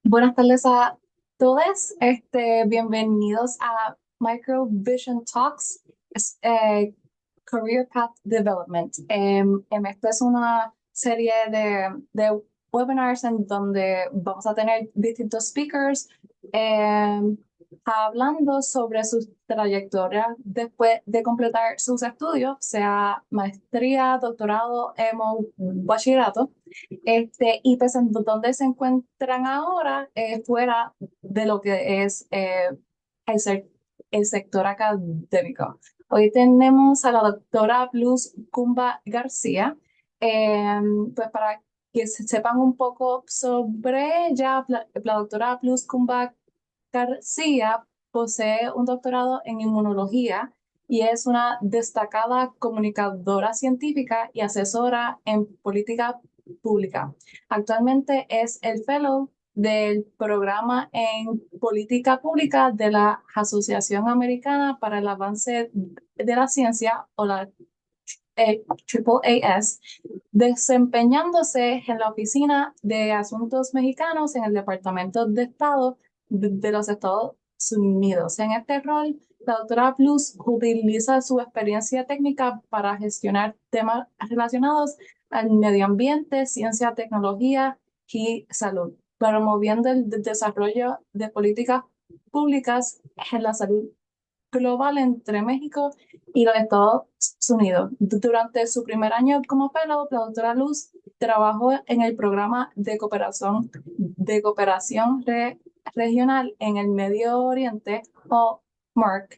Buenas tardes a todos. Bienvenidos a Microvision Talks, Career Path Development. Esta es una serie de webinars en donde vamos a tener distintos speakers em, hablando sobre su trayectoria después de completar sus estudios, sea maestría, doctorado, bachillerato. Y pues en donde se encuentran ahora, fuera de lo que es el, sec- el sector académico. Hoy tenemos a la doctora Luz Cumba García, eh, pues para que sepan un poco sobre ella, la doctora Luz Cumba García posee un doctorado en inmunología y es una destacada comunicadora científica y asesora en política pública. Actualmente es el fellow del programa en política pública de la Asociación Americana para el Avance de la Ciencia, o la AAAS, desempeñándose en la Oficina de Asuntos Mexicanos en el Departamento de Estado de los Estados Unidos. En este rol, la doctora Plus utiliza su experiencia técnica para gestionar temas relacionados al medio ambiente, ciencia, tecnología y salud, promoviendo el desarrollo de políticas públicas en la salud global entre México y los Estados Unidos. Durante su primer año como fellow, la doctora Luz trabajó en el programa de cooperación regional en el Medio Oriente, o MARC,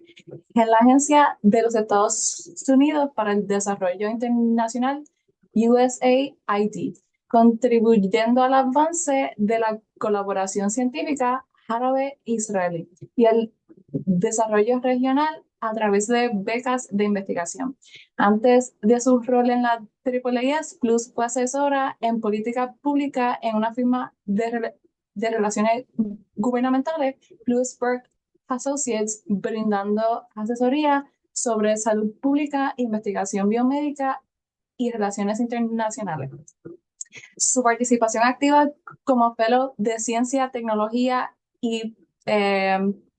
en la Agencia de los Estados Unidos para el Desarrollo Internacional, USAID, contribuyendo al avance de la colaboración científica árabe-israelí y el desarrollo regional a través de becas de investigación. Antes de su rol en la AAAS, Plus fue asesora en política pública en una firma de relaciones gubernamentales, Plusberg Associates, brindando asesoría sobre salud pública, investigación biomédica y relaciones internacionales. Su participación activa como fellow de ciencia, tecnología y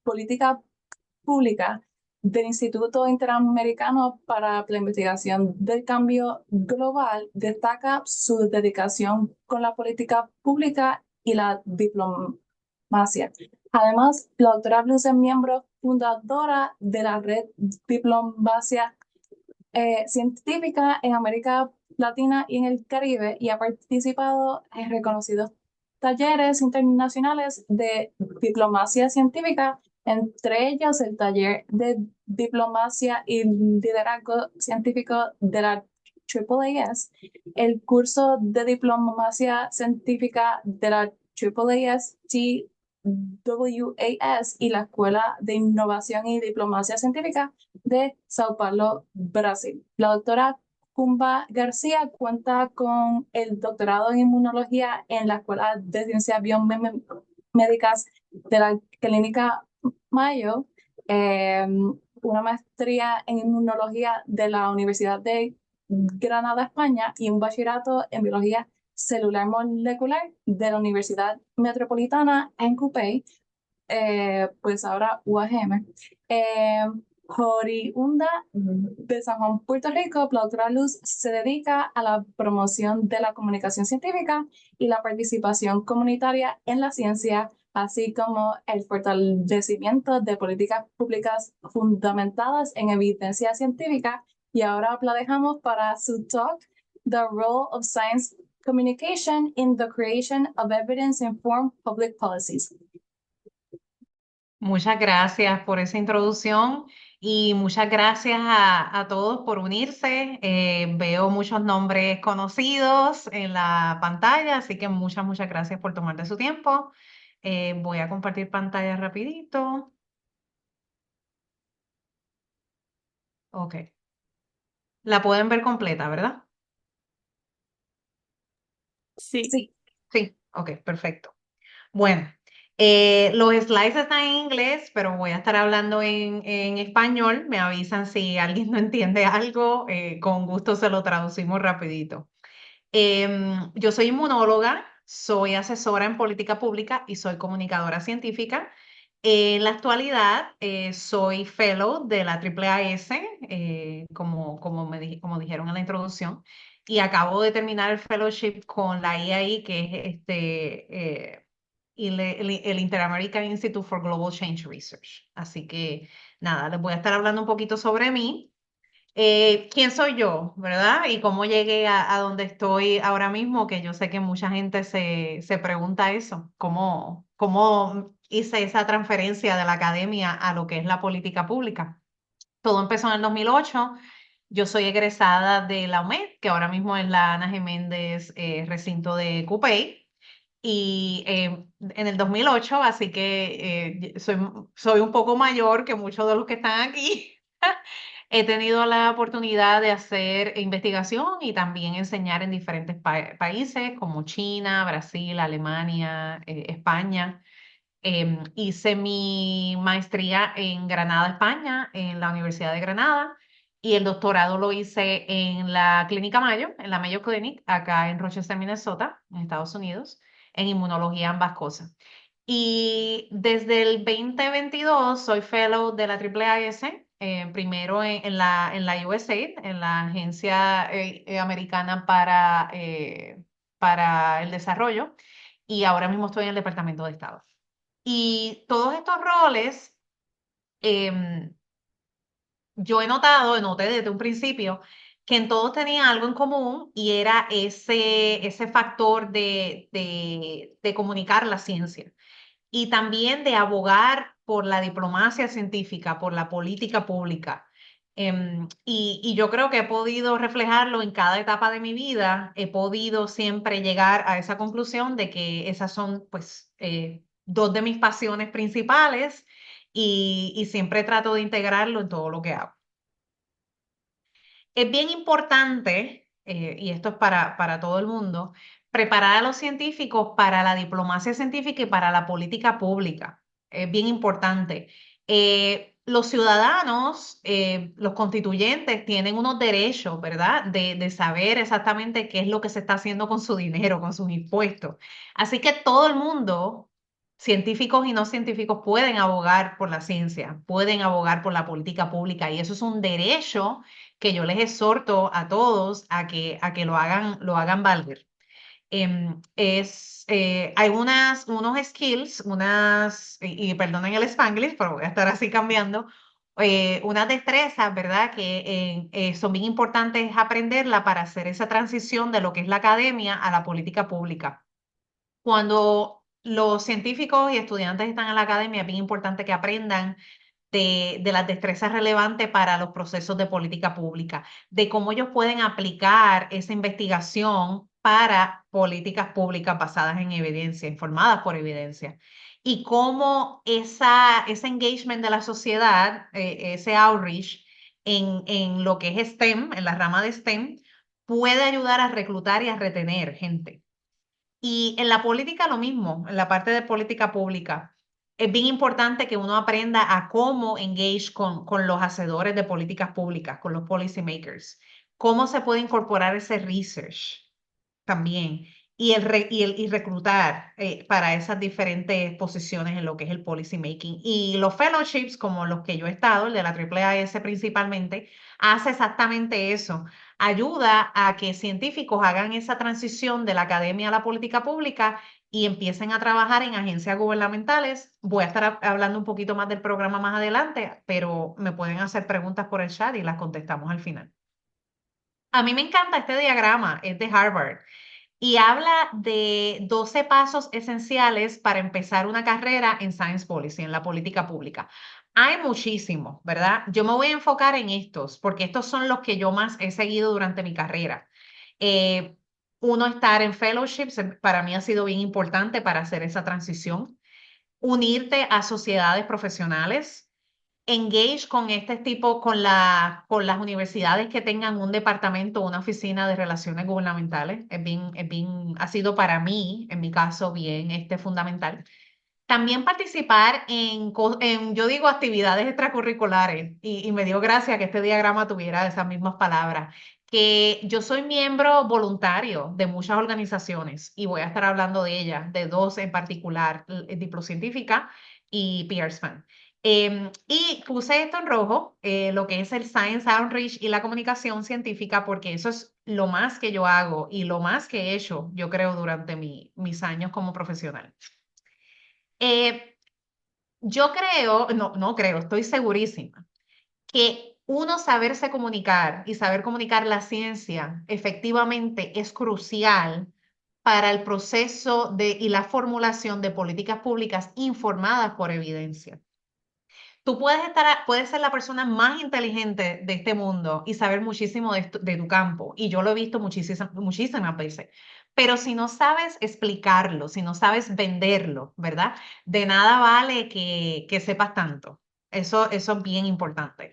política pública del Instituto Interamericano para la Investigación del Cambio Global destaca su dedicación con la política pública y la diplomacia. Además, la doctora Blues es miembro fundadora de la red Diplomacia científica en América Latina y en el Caribe, y ha participado en reconocidos talleres internacionales de diplomacia científica, entre ellos el taller de diplomacia y liderazgo científico de la AAAS, el curso de diplomacia científica de la AAAS TWAS y la Escuela de Innovación y Diplomacia Científica de Sao Paulo, Brasil. La doctora Cumba García cuenta con el doctorado en inmunología en la Escuela de Ciencias Biomédicas de la Clínica Mayo, una maestría en inmunología de la Universidad de Granada, España, y un bachillerato en biología celular molecular de la Universidad Metropolitana en Coupey, pues ahora UAGM. Eh, Oriunda de San Juan, Puerto Rico, la doctora Luz se dedica a la promoción de la comunicación científica y la participación comunitaria en la ciencia, así como el fortalecimiento de políticas públicas fundamentadas en evidencia científica. Y ahora la dejamos para su talk, The Role of Science Communication in the Creation of Evidence-Informed Public Policies. Muchas gracias por esa introducción y muchas gracias a todos por unirse. Veo muchos nombres conocidos en la pantalla, así que muchas gracias por tomar de su tiempo. Voy a compartir pantalla rapidito. Ok, la pueden ver completa, ¿verdad? Sí, Sí. Sí, ok, perfecto. Bueno, los slides están en inglés, pero voy a estar hablando en español. Me avisan si alguien no entiende algo, con gusto se lo traducimos rapidito. Yo soy inmunóloga, soy asesora en política pública y soy comunicadora científica. En la actualidad soy fellow de la AAAS, como dijeron en la introducción, y acabo de terminar el fellowship con la IAI, que es el Inter-American Institute for Global Change Research. Así que nada, les voy a estar hablando un poquito sobre mí. ¿Quién soy yo, verdad? Y cómo llegué a donde estoy ahora mismo, que yo sé que mucha gente se pregunta eso, cómo hice esa transferencia de la academia a lo que es la política pública. Todo empezó en el 2008. Yo soy egresada de la UMED, que ahora mismo es la Ana Geméndez recinto de Cupey. Y en el 2008, así que soy un poco mayor que muchos de los que están aquí. He tenido la oportunidad de hacer investigación y también enseñar en diferentes países como China, Brasil, Alemania, España. Hice mi maestría en Granada, España, en la Universidad de Granada, y el doctorado lo hice en la Clínica Mayo, en la Mayo Clinic, acá en Rochester, Minnesota, en Estados Unidos, en inmunología, ambas cosas. Y desde el 2022 soy fellow de la AAAS, primero en la USAID, en la Agencia Americana para el Desarrollo, y ahora mismo estoy en el Departamento de Estado. Y todos estos roles, em, yo noté desde un principio que en todos tenían algo en común y era ese factor de comunicar la ciencia y también de abogar por la diplomacia científica, por la política pública. Y yo creo que he podido reflejarlo en cada etapa de mi vida, he podido siempre llegar a esa conclusión de que esas son, pues, dos de mis pasiones principales y siempre trato de integrarlo en todo lo que hago. Es bien importante, y esto es para todo el mundo, preparar a los científicos para la diplomacia científica y para la política pública. Es bien importante. Los ciudadanos, los constituyentes, tienen unos derechos, ¿verdad? De saber exactamente qué es lo que se está haciendo con su dinero, con sus impuestos. Así que todo el mundo, científicos y no científicos, pueden abogar por la ciencia, pueden abogar por la política pública, y eso es un derecho que yo les exhorto a todos a que lo hagan valer. Hay unos skills, y perdonen el Spanglish, pero voy a estar así cambiando, unas destrezas, ¿verdad? Que son bien importantes aprenderla para hacer esa transición de lo que es la academia a la política pública. Cuando los científicos y estudiantes están en la academia, es bien importante que aprendan de las destrezas relevantes para los procesos de política pública, de cómo ellos pueden aplicar esa investigación para políticas públicas basadas en evidencia, informadas por evidencia, y cómo ese engagement de la sociedad, ese outreach en lo que es STEM, en la rama de STEM, puede ayudar a reclutar y a retener gente. Y en la política lo mismo, en la parte de política pública. Es bien importante que uno aprenda a cómo engage con los hacedores de políticas públicas, con los policy makers. Cómo se puede incorporar ese research también y reclutar para esas diferentes posiciones en lo que es el policy making. Y los fellowships, como los que yo he estado, el de la AAAS principalmente, hace exactamente eso. Ayuda a que científicos hagan esa transición de la academia a la política pública y empiecen a trabajar en agencias gubernamentales. Voy a estar hablando un poquito más del programa más adelante, pero me pueden hacer preguntas por el chat y las contestamos al final. A mí me encanta este diagrama, es de Harvard y habla de 12 pasos esenciales para empezar una carrera en Science Policy, en la política pública. Hay muchísimos, ¿verdad? Yo me voy a enfocar en estos, porque estos son los que yo más he seguido durante mi carrera. Eh, Uno, estar en fellowships, para mí ha sido bien importante para hacer esa transición. Unirte a sociedades profesionales, engage con este tipo, con las universidades que tengan un departamento, una oficina de relaciones gubernamentales. Ha sido para mí, en mi caso, bien fundamental. También participar yo digo, actividades extracurriculares, y me dio gracia que este diagrama tuviera esas mismas palabras, que yo soy miembro voluntario de muchas organizaciones y voy a estar hablando de ellas, de dos en particular, Diplocientífica y Pearsman. Y puse esto en rojo, lo que es el Science Outreach y la comunicación científica, porque eso es lo más que yo hago y lo más que he hecho, yo creo, durante mis años como profesional. Eh, yo creo, no creo, estoy segurísima que uno saberse comunicar y saber comunicar la ciencia efectivamente es crucial para el proceso y la formulación de políticas públicas informadas por evidencia. Tú puedes ser la persona más inteligente de este mundo y saber muchísimo de tu campo, y yo lo he visto muchísimas veces, pero si no sabes explicarlo, si no sabes venderlo, ¿verdad? De nada vale que sepas tanto. Eso es bien importante.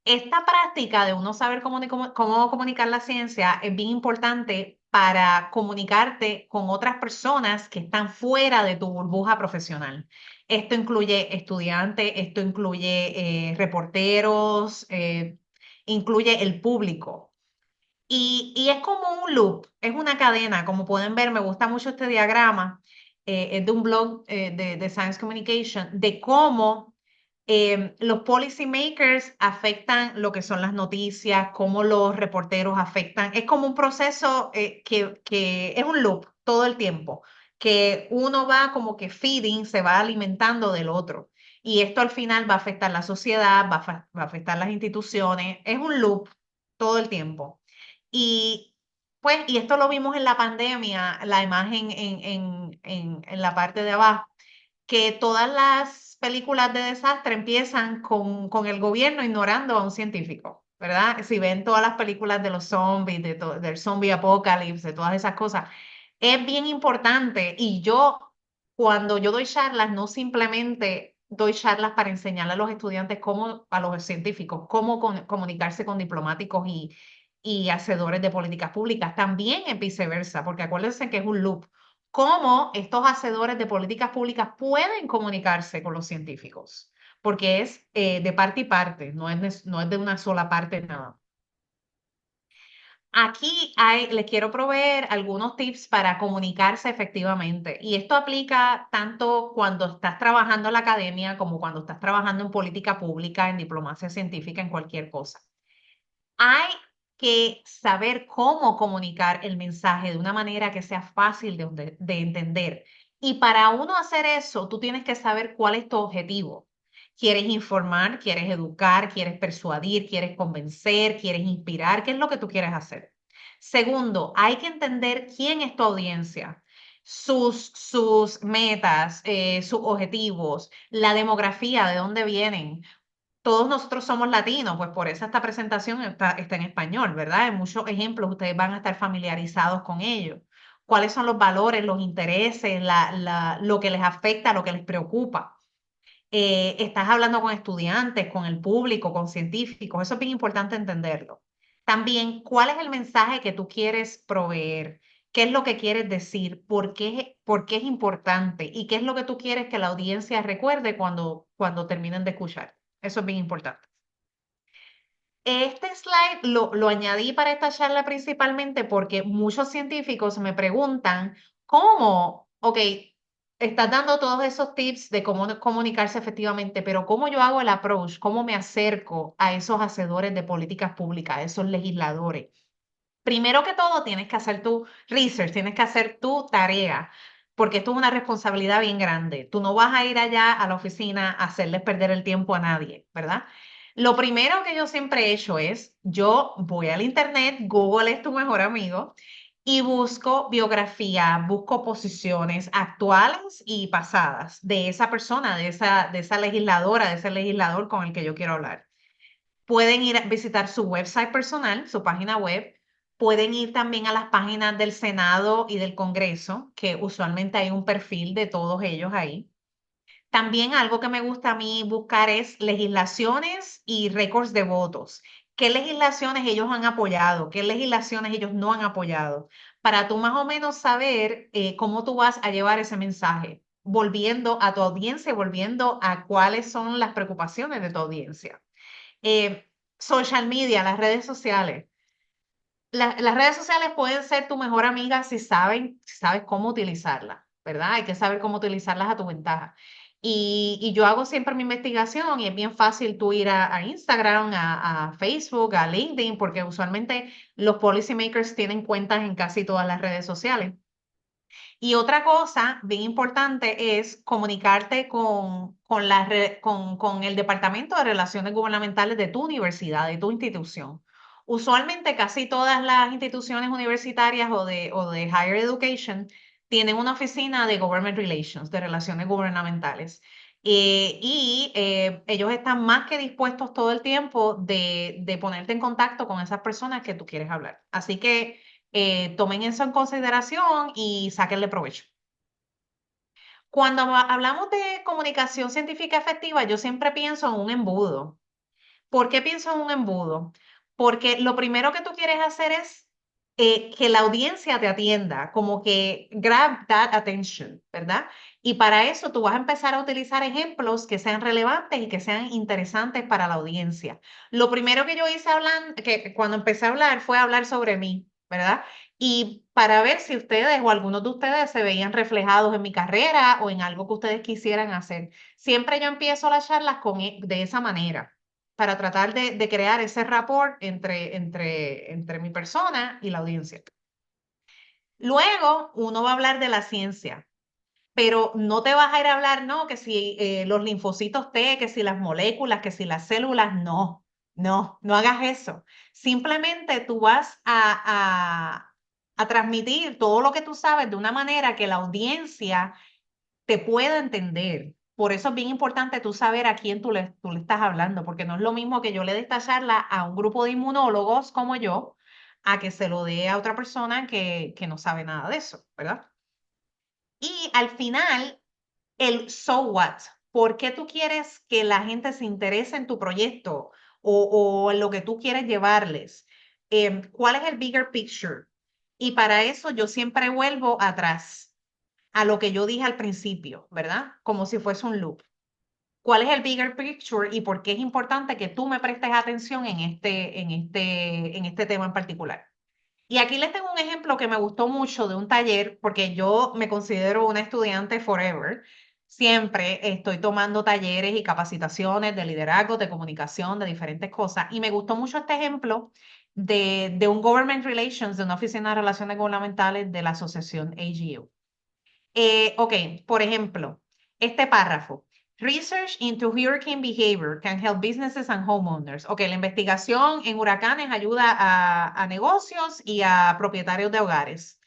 Esta práctica de uno saber cómo comunicar la ciencia es bien importante para comunicarte con otras personas que están fuera de tu burbuja profesional. Esto incluye estudiantes, esto incluye reporteros, incluye el público. Y es como un loop, es una cadena, como pueden ver, me gusta mucho este diagrama, es de un blog de Science Communication, de cómo los policy makers afectan lo que son las noticias, cómo los reporteros afectan. Es como un proceso que es un loop todo el tiempo, que uno va como que feeding, se va alimentando del otro. Y esto al final va a afectar la sociedad, va a afectar las instituciones. Es un loop todo el tiempo. Y pues, y esto lo vimos en la pandemia, la imagen en la parte de abajo, que todas las películas de desastre empiezan con el gobierno ignorando a un científico, ¿verdad? Si ven todas las películas de los zombies, del zombie apocalypse, de todas esas cosas, es bien importante. Y yo, cuando yo doy charlas, no simplemente doy charlas para enseñarle a los estudiantes cómo, a los científicos, cómo comunicarse con diplomáticos y hacedores de políticas públicas, también es viceversa, porque acuérdense que es un loop cómo estos hacedores de políticas públicas pueden comunicarse con los científicos, porque es de parte y parte, no es de una sola parte nada. Les quiero proveer algunos tips para comunicarse efectivamente, y esto aplica tanto cuando estás trabajando en la academia como cuando estás trabajando en política pública, en diplomacia científica, en cualquier cosa. Hay que saber cómo comunicar el mensaje de una manera que sea fácil de entender. Y para uno hacer eso, tú tienes que saber cuál es tu objetivo. ¿Quieres informar? ¿Quieres educar? ¿Quieres persuadir? ¿Quieres convencer? ¿Quieres inspirar? ¿Qué es lo que tú quieres hacer? Segundo, hay que entender quién es tu audiencia, sus metas, sus objetivos, la demografía, de dónde vienen. Todos nosotros somos latinos, pues por eso esta presentación está en español, ¿verdad? En muchos ejemplos ustedes van a estar familiarizados con ello. ¿Cuáles son los valores, los intereses, lo que les afecta, lo que les preocupa? Estás hablando con estudiantes, con el público, con científicos, eso es bien importante entenderlo. También, ¿cuál es el mensaje que tú quieres proveer? ¿Qué es lo que quieres decir? Por qué es importante? ¿Y qué es lo que tú quieres que la audiencia recuerde cuando terminen de escuchar? Eso es bien importante. Este slide lo añadí para esta charla principalmente porque muchos científicos me preguntan cómo, ok, estás dando todos esos tips de cómo comunicarse efectivamente, pero ¿cómo yo hago el approach? ¿Cómo me acerco a esos hacedores de políticas públicas, a esos legisladores? Primero que todo, tienes que hacer tu research, tienes que hacer tu tarea, porque esto es una responsabilidad bien grande. Tú no vas a ir allá a la oficina a hacerles perder el tiempo a nadie, ¿verdad? Lo primero que yo siempre he hecho es, yo voy al internet, Google es tu mejor amigo, y busco biografía, busco posiciones actuales y pasadas de esa persona, de esa legisladora, de ese legislador con el que yo quiero hablar. Pueden ir a visitar su website personal, su página web. Pueden ir también a las páginas del Senado y del Congreso, que usualmente hay un perfil de todos ellos ahí. También algo que me gusta a mí buscar es legislaciones y récords de votos. ¿Qué legislaciones ellos han apoyado? ¿Qué legislaciones ellos no han apoyado? Para tú más o menos saber cómo tú vas a llevar ese mensaje, volviendo a tu audiencia, volviendo a cuáles son las preocupaciones de tu audiencia. Social media, las redes sociales. las redes sociales pueden ser tu mejor amiga si sabes cómo utilizarlas, ¿verdad? Hay que saber cómo utilizarlas a tu ventaja. Y yo hago siempre mi investigación y es bien fácil tú ir a Instagram, a Facebook, a LinkedIn, porque usualmente los policymakers tienen cuentas en casi todas las redes sociales. Y otra cosa bien importante es comunicarte con el Departamento de Relaciones Gubernamentales de tu universidad, de tu institución. Usualmente casi todas las instituciones universitarias o de higher education tienen una oficina de Government Relations, de relaciones gubernamentales. Ellos están más que dispuestos todo el tiempo de ponerte en contacto con esas personas que tú quieres hablar. Así que tomen eso en consideración y sáquenle provecho. Cuando hablamos de comunicación científica efectiva, yo siempre pienso en un embudo. ¿Por qué pienso en un embudo? Porque lo primero que tú quieres hacer es que la audiencia te atienda, como que grab that attention, ¿verdad? Y para eso tú vas a empezar a utilizar ejemplos que sean relevantes y que sean interesantes para la audiencia. Lo primero que yo hice que cuando empecé a hablar fue hablar sobre mí, ¿verdad? Y para ver si ustedes o algunos de ustedes se veían reflejados en mi carrera o en algo que ustedes quisieran hacer. Siempre yo empiezo las charlas de esa manera para tratar de crear ese rapport entre mi persona y la audiencia. Luego, uno va a hablar de la ciencia, pero no te vas a ir a hablar, no, que si los linfocitos T, que si las moléculas, que si las células, no, no hagas eso. Simplemente tú vas a transmitir todo lo que tú sabes de una manera que la audiencia te pueda entender. Por eso es bien importante tú saber a quién tú le estás hablando, porque no es lo mismo que yo le dé esta charla a un grupo de inmunólogos como yo, a que se lo dé a otra persona que no sabe nada de eso, ¿verdad? Y al final, el so what. ¿Por qué tú quieres que la gente se interese en tu proyecto o en lo que tú quieres llevarles? ¿Cuál es el bigger picture? Y para eso yo siempre vuelvo atrás a lo que yo dije al principio, ¿verdad? Como si fuese un loop. ¿Cuál es el bigger picture y por qué es importante que tú me prestes atención en este tema en particular? Y aquí les tengo un ejemplo que me gustó mucho de un taller, porque yo me considero una estudiante forever. Siempre estoy tomando talleres y capacitaciones de liderazgo, de comunicación, de diferentes cosas. Y me gustó mucho este ejemplo de un Government Relations, de una oficina de relaciones gubernamentales de la asociación AGU. Ok, por ejemplo, este párrafo. Research into hurricane behavior can help businesses and homeowners. Ok, la investigación en huracanes ayuda a negocios y a propietarios de hogares.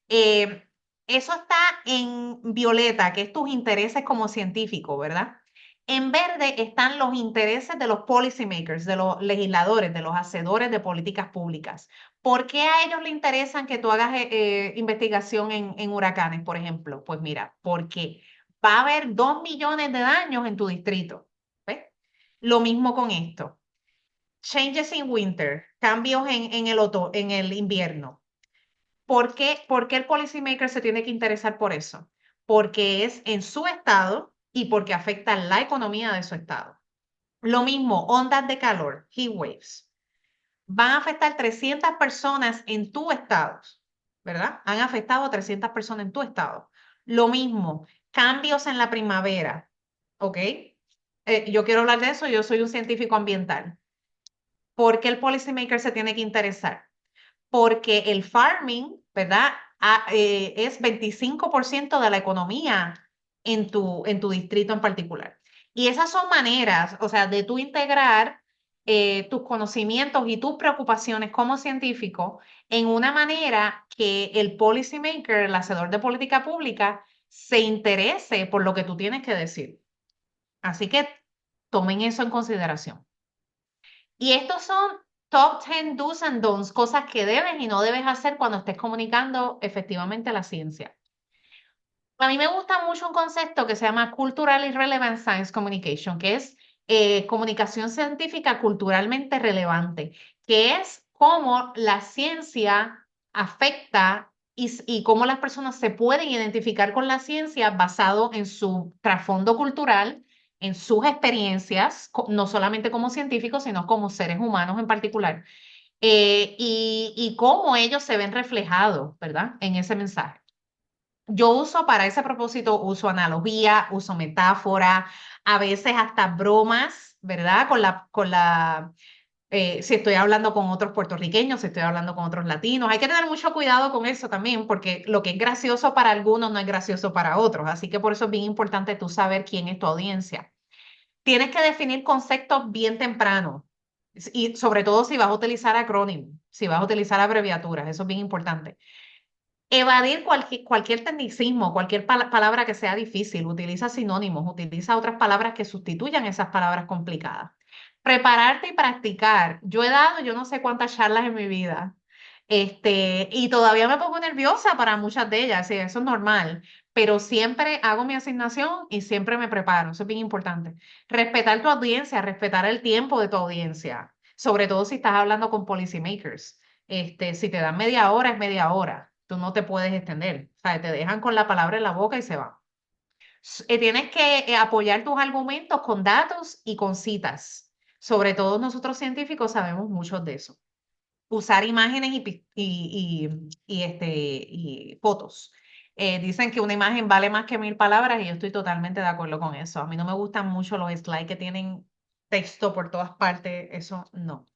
Eh, Eso está en violeta, que es tus intereses como científico, ¿verdad? En verde están los intereses de los policymakers, de los legisladores, de los hacedores de políticas públicas. ¿Por qué a ellos les interesan que tú hagas investigación en huracanes, por ejemplo? Pues mira, porque va a haber 2 millones de daños en tu distrito. ¿Ves? Lo mismo con esto. Changes in winter, cambios en el invierno. ¿Por qué el policymaker se tiene que interesar por eso? Porque es en su estado y porque afecta la economía de su estado. Lo mismo, ondas de calor, heat waves. Van a afectar 300 personas en tu estado, ¿verdad? Han afectado a 300 personas en tu estado. Lo mismo, cambios en la primavera, ¿ok? Yo quiero hablar de eso, yo soy un científico ambiental. ¿Por qué el policymaker se tiene que interesar? Porque el farming, ¿verdad? Es 25% de la economía en tu distrito en particular. Y esas son maneras, o sea, de tú integrar tus conocimientos y tus preocupaciones como científico en una manera que el policymaker, el hacedor de política pública, se interese por lo que tú tienes que decir. Así que tomen eso en consideración. Y estos son top 10 do's and don'ts, cosas que debes y no debes hacer cuando estés comunicando efectivamente la ciencia. A mí me gusta mucho un concepto que se llama Cultural Relevant Science Communication, que es comunicación científica culturalmente relevante, que es cómo la ciencia afecta y cómo las personas se pueden identificar con la ciencia basado en su trasfondo cultural, en sus experiencias, no solamente como científicos, sino como seres humanos en particular. y cómo ellos se ven reflejados, ¿verdad? En ese mensaje. Yo uso para ese propósito, uso analogía, uso metáfora, a veces hasta bromas, ¿verdad? Si estoy hablando con otros puertorriqueños, si estoy hablando con otros latinos, hay que tener mucho cuidado con eso también, porque lo que es gracioso para algunos no es gracioso para otros. Así que por eso es bien importante tú saber quién es tu audiencia. Tienes que definir conceptos bien temprano y sobre todo si vas a utilizar acrónimos, si vas a utilizar abreviaturas, eso es bien importante. Evadir cualquier tecnicismo, cualquier palabra que sea difícil, utiliza sinónimos, utiliza otras palabras que sustituyan esas palabras complicadas. Prepararte y practicar. Yo he dado yo no sé cuántas charlas en mi vida, y todavía me pongo nerviosa para muchas de ellas, sí, eso es normal, pero siempre hago mi asignación y siempre me preparo, eso es bien importante. Respetar tu audiencia, respetar el tiempo de tu audiencia, sobre todo si estás hablando con policymakers. Si te dan media hora, es media hora. Tú no te puedes extender. O sea, te dejan con la palabra en la boca y se van. Tienes que apoyar tus argumentos con datos y con citas. Sobre todo nosotros científicos sabemos mucho de eso. Usar imágenes y fotos. Dicen que una imagen vale más que 1000 palabras y yo estoy totalmente de acuerdo con eso. A mí no me gustan mucho los slides que tienen texto por todas partes. Eso no.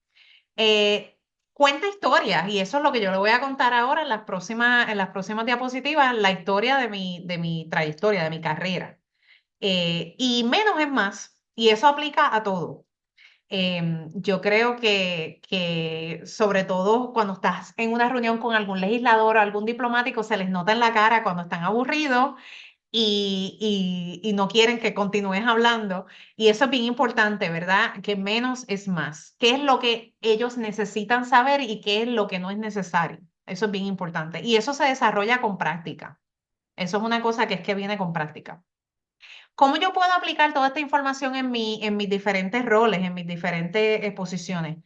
eh, Cuenta historias y eso es lo que yo le voy a contar ahora en las próximas diapositivas, la historia de mi trayectoria, de mi carrera. Y menos es más, y eso aplica a todo. Yo creo que sobre todo cuando estás en una reunión con algún legislador o algún diplomático, se les nota en la cara cuando están aburridos y no quieren que continúes hablando. Y eso es bien importante, ¿verdad? Que menos es más. ¿Qué es lo que ellos necesitan saber y qué es lo que no es necesario? Eso es bien importante. Y eso se desarrolla con práctica. Eso es una cosa que es que viene con práctica. ¿Cómo yo puedo aplicar toda esta información en mis diferentes roles, en mis diferentes posiciones?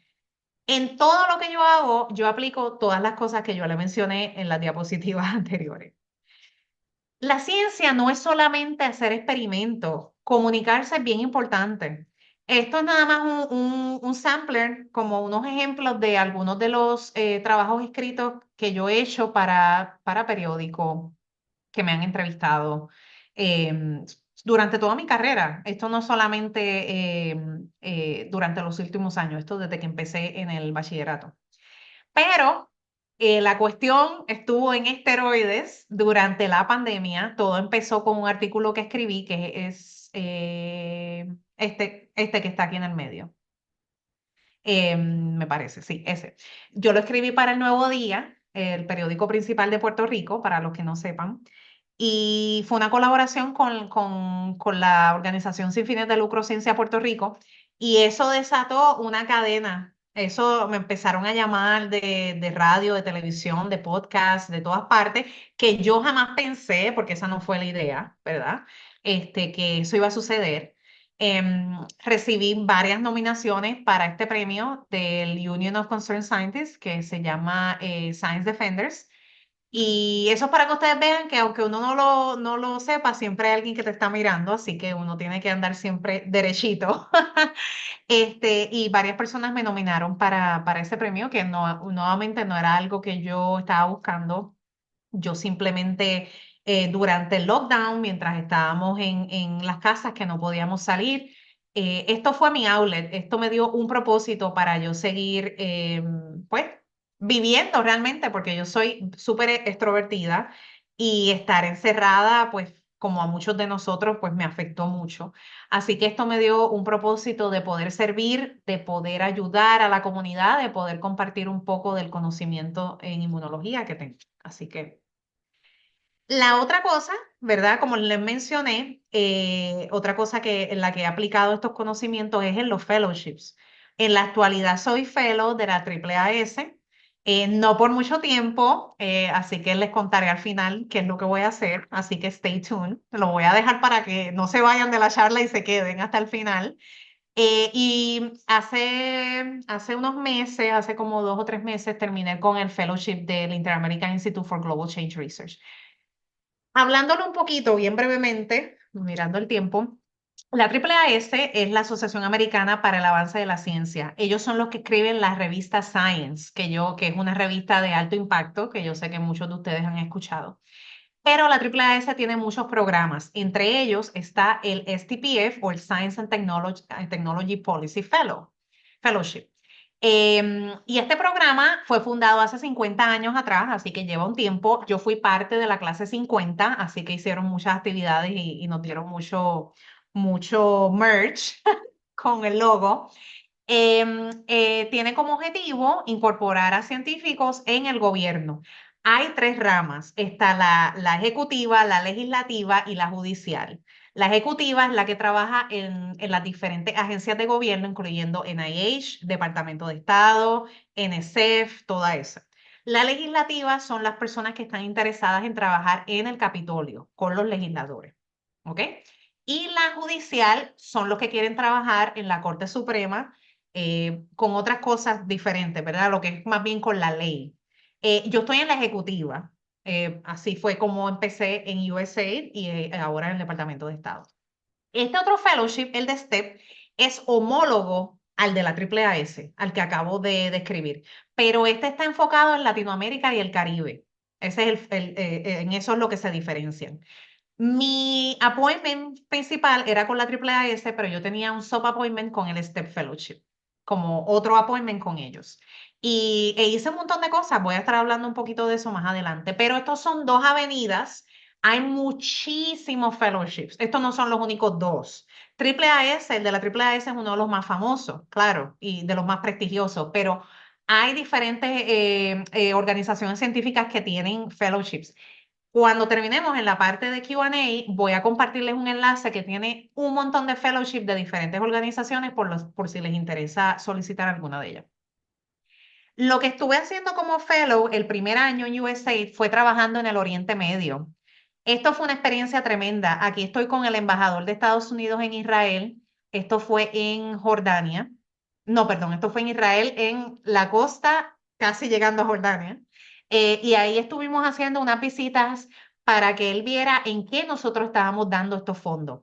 En todo lo que yo hago, yo aplico todas las cosas que yo le mencioné en las diapositivas anteriores. La ciencia no es solamente hacer experimentos, comunicarse es bien importante. Esto es nada más un sampler, como unos ejemplos de algunos de los trabajos escritos que yo he hecho para periódicos que me han entrevistado durante toda mi carrera. Esto no solamente durante los últimos años, esto desde que empecé en el bachillerato. Pero la cuestión estuvo en esteroides durante la pandemia. Todo empezó con un artículo que escribí, que es este que está aquí en el medio. Me parece, sí, ese. Yo lo escribí para El Nuevo Día, el periódico principal de Puerto Rico, para los que no sepan. Y fue una colaboración con la organización sin fines de lucro Ciencia Puerto Rico. Y eso desató una cadena. Eso me empezaron a llamar de radio, de televisión, de podcast, de todas partes, que yo jamás pensé, porque esa no fue la idea, ¿verdad? Que eso iba a suceder. Recibí varias nominaciones para este premio del Union of Concerned Scientists, que se llama Science Defenders. Y eso es para que ustedes vean que aunque uno no lo sepa, siempre hay alguien que te está mirando, así que uno tiene que andar siempre derechito. Y varias personas me nominaron para ese premio, que no, nuevamente no era algo que yo estaba buscando. Yo simplemente durante el lockdown, mientras estábamos en las casas que no podíamos salir, esto fue mi outlet, esto me dio un propósito para yo seguir, pues, viviendo realmente, porque yo soy súper extrovertida y estar encerrada, pues, como a muchos de nosotros, pues me afectó mucho. Así que esto me dio un propósito de poder servir, de poder ayudar a la comunidad, de poder compartir un poco del conocimiento en inmunología que tengo. Así que la otra cosa, ¿verdad? Como les mencioné, otra cosa en la que he aplicado estos conocimientos es en los fellowships. En la actualidad soy fellow de la AAAS, no por mucho tiempo, así que les contaré al final qué es lo que voy a hacer, así que stay tuned. Lo voy a dejar para que no se vayan de la charla y se queden hasta el final. Y hace unos meses, hace como 2 o 3 meses, terminé con el fellowship del Inter-American Institute for Global Change Research. Hablándolo un poquito, bien brevemente, mirando el tiempo, La AAAS es la Asociación Americana para el Avance de la Ciencia. Ellos son los que escriben la revista Science, que es una revista de alto impacto, que yo sé que muchos de ustedes han escuchado. Pero la AAAS tiene muchos programas. Entre ellos está el STPF o el Science and Technology Policy Fellowship. Y este programa fue fundado hace 50 años atrás, así que lleva un tiempo. Yo fui parte de la clase 50, así que hicieron muchas actividades y nos dieron mucho merch con el logo. Tiene como objetivo incorporar a científicos en el gobierno. Hay tres ramas, está la ejecutiva, la legislativa y la judicial. La ejecutiva es la que trabaja en las diferentes agencias de gobierno, incluyendo NIH, Departamento de Estado, NSF, toda esa. La legislativa son las personas que están interesadas en trabajar en el Capitolio con los legisladores. ¿Ok? Y la judicial son los que quieren trabajar en la Corte Suprema con otras cosas diferentes, ¿verdad? Lo que es más bien con la ley. Yo estoy en la ejecutiva, así fue como empecé en USAID y ahora en el Departamento de Estado. Este otro fellowship, el de STEP, es homólogo al de la AAAS, al que acabo de describir, pero este está enfocado en Latinoamérica y el Caribe. Ese es en eso es lo que se diferencian. Mi appointment principal era con la AAAS, pero yo tenía un sub-appointment con el STEP Fellowship, como otro appointment con ellos. E hice un montón de cosas, voy a estar hablando un poquito de eso más adelante, pero estos son dos avenidas, hay muchísimos fellowships, estos no son los únicos dos. AAAS, el de la AAAS es uno de los más famosos, claro, y de los más prestigiosos, pero hay diferentes organizaciones científicas que tienen fellowships. Cuando terminemos en la parte de Q&A, voy a compartirles un enlace que tiene un montón de fellowship de diferentes organizaciones por si les interesa solicitar alguna de ellas. Lo que estuve haciendo como fellow el primer año en USAID fue trabajando en el Oriente Medio. Esto fue una experiencia tremenda. Aquí estoy con el embajador de Estados Unidos en Israel. Esto fue en Jordania. No, perdón, esto fue en Israel, en la costa, casi llegando a Jordania. Y ahí estuvimos haciendo unas visitas para que él viera en qué nosotros estábamos dando estos fondos.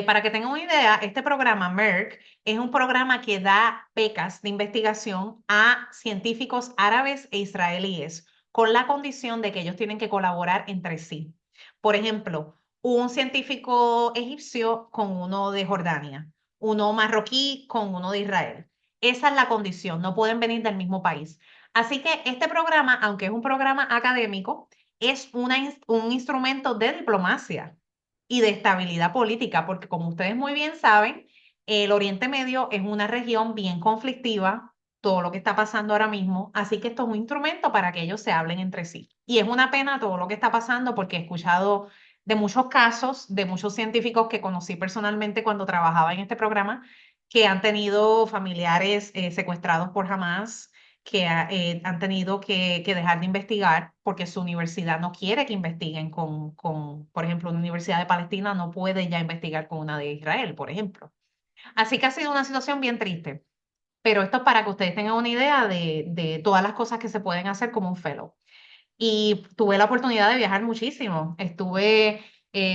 Para que tengan una idea, este programa MERC es un programa que da becas de investigación a científicos árabes e israelíes con la condición de que ellos tienen que colaborar entre sí. Por ejemplo, un científico egipcio con uno de Jordania, uno marroquí con uno de Israel. Esa es la condición, no pueden venir del mismo país. Así que este programa, aunque es un programa académico, es un instrumento de diplomacia y de estabilidad política, porque como ustedes muy bien saben, el Oriente Medio es una región bien conflictiva, todo lo que está pasando ahora mismo, así que esto es un instrumento para que ellos se hablen entre sí. Y es una pena todo lo que está pasando porque he escuchado de muchos casos, de muchos científicos que conocí personalmente cuando trabajaba en este programa, que han tenido familiares secuestrados por Hamas, que han tenido que dejar de investigar porque su universidad no quiere que investiguen por ejemplo, una universidad de Palestina no puede ya investigar con una de Israel, por ejemplo. Así que ha sido una situación bien triste, pero esto es para que ustedes tengan una idea de todas las cosas que se pueden hacer como un fellow. Y tuve la oportunidad de viajar muchísimo. Estuve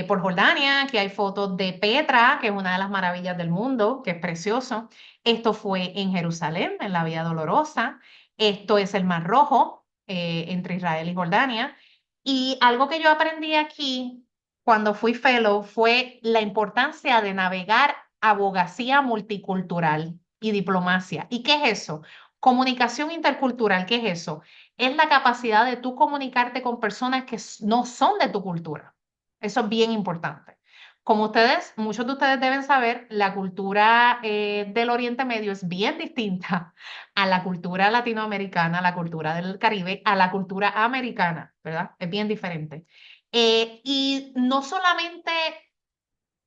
por Jordania, que hay fotos de Petra, que es una de las maravillas del mundo, que es precioso. Esto fue en Jerusalén, en la Vía Dolorosa. Esto es el Mar Rojo, entre Israel y Jordania. Y algo que yo aprendí aquí cuando fui fellow fue la importancia de navegar abogacía multicultural y diplomacia. ¿Y qué es eso? Comunicación intercultural, ¿qué es eso? Es la capacidad de tú comunicarte con personas que no son de tu cultura. Eso es bien importante. Como ustedes, muchos de ustedes deben saber, la cultura del Oriente Medio es bien distinta a la cultura latinoamericana, a la cultura del Caribe, a la cultura americana, ¿verdad? Es bien diferente. Y no solamente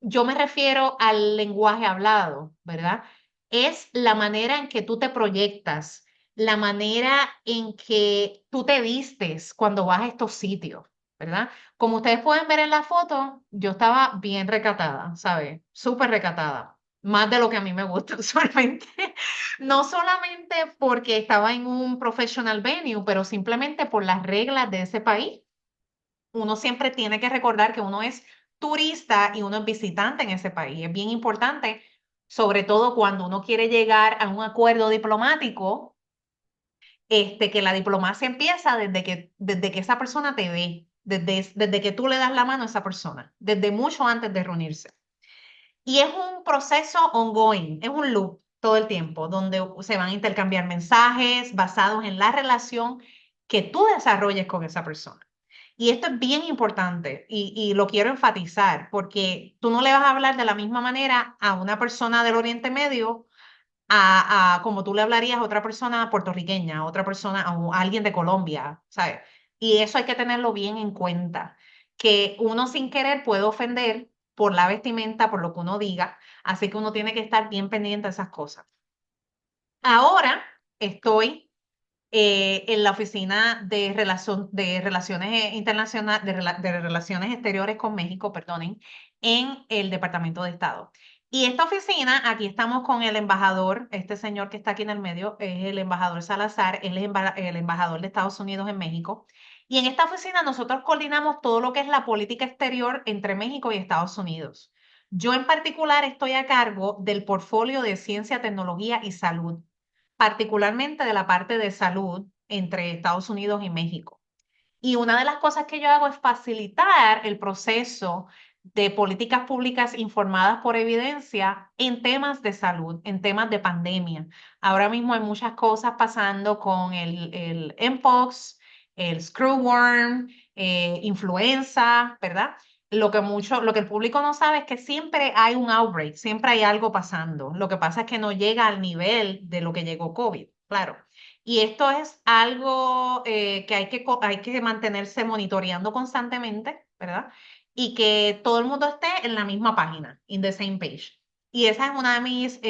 yo me refiero al lenguaje hablado, ¿verdad? Es la manera en que tú te proyectas, la manera en que tú te vistes cuando vas a estos sitios, ¿verdad? Como ustedes pueden ver en la foto, yo estaba bien recatada, ¿sabes? Súper recatada, más de lo que a mí me gusta usualmente. No solamente porque estaba en un professional venue, pero simplemente por las reglas de ese país. Uno siempre tiene que recordar que uno es turista y uno es visitante en ese país. Es bien importante, sobre todo cuando uno quiere llegar a un acuerdo diplomático, que la diplomacia empieza desde que esa persona te ve, desde que tú le das la mano a esa persona, desde mucho antes de reunirse. Y es un proceso ongoing, es un loop todo el tiempo, donde se van a intercambiar mensajes basados en la relación que tú desarrolles con esa persona. Y esto es bien importante y lo quiero enfatizar porque tú no le vas a hablar de la misma manera a una persona del Oriente Medio como tú le hablarías a otra persona puertorriqueña, a otra persona, a alguien de Colombia, ¿sabes? Y eso hay que tenerlo bien en cuenta, que uno sin querer puede ofender por la vestimenta, por lo que uno diga, así que uno tiene que estar bien pendiente de esas cosas. Ahora estoy en la oficina de relaciones internacionales, de relaciones exteriores con México, perdonen, en el Departamento de Estado. Y esta oficina, aquí estamos con el embajador, este señor que está aquí en el medio, es el embajador Salazar, él es el embajador de Estados Unidos en México. Y en esta oficina nosotros coordinamos todo lo que es la política exterior entre México y Estados Unidos. Yo en particular estoy a cargo del portfolio de ciencia, tecnología y salud, particularmente de la parte de salud entre Estados Unidos y México. Y una de las cosas que yo hago es facilitar el proceso de políticas públicas informadas por evidencia en temas de salud, en temas de pandemia. Ahora mismo hay muchas cosas pasando con el Mpox, el screwworm, influenza, ¿verdad? Lo que el público no sabe es que siempre hay un outbreak, siempre hay algo pasando. Lo que pasa es que no llega al nivel de lo que llegó COVID, claro. Y esto es algo que hay que mantenerse monitoreando constantemente, ¿verdad? Y que todo el mundo esté en la misma página, in the same page. Y esa es una de mis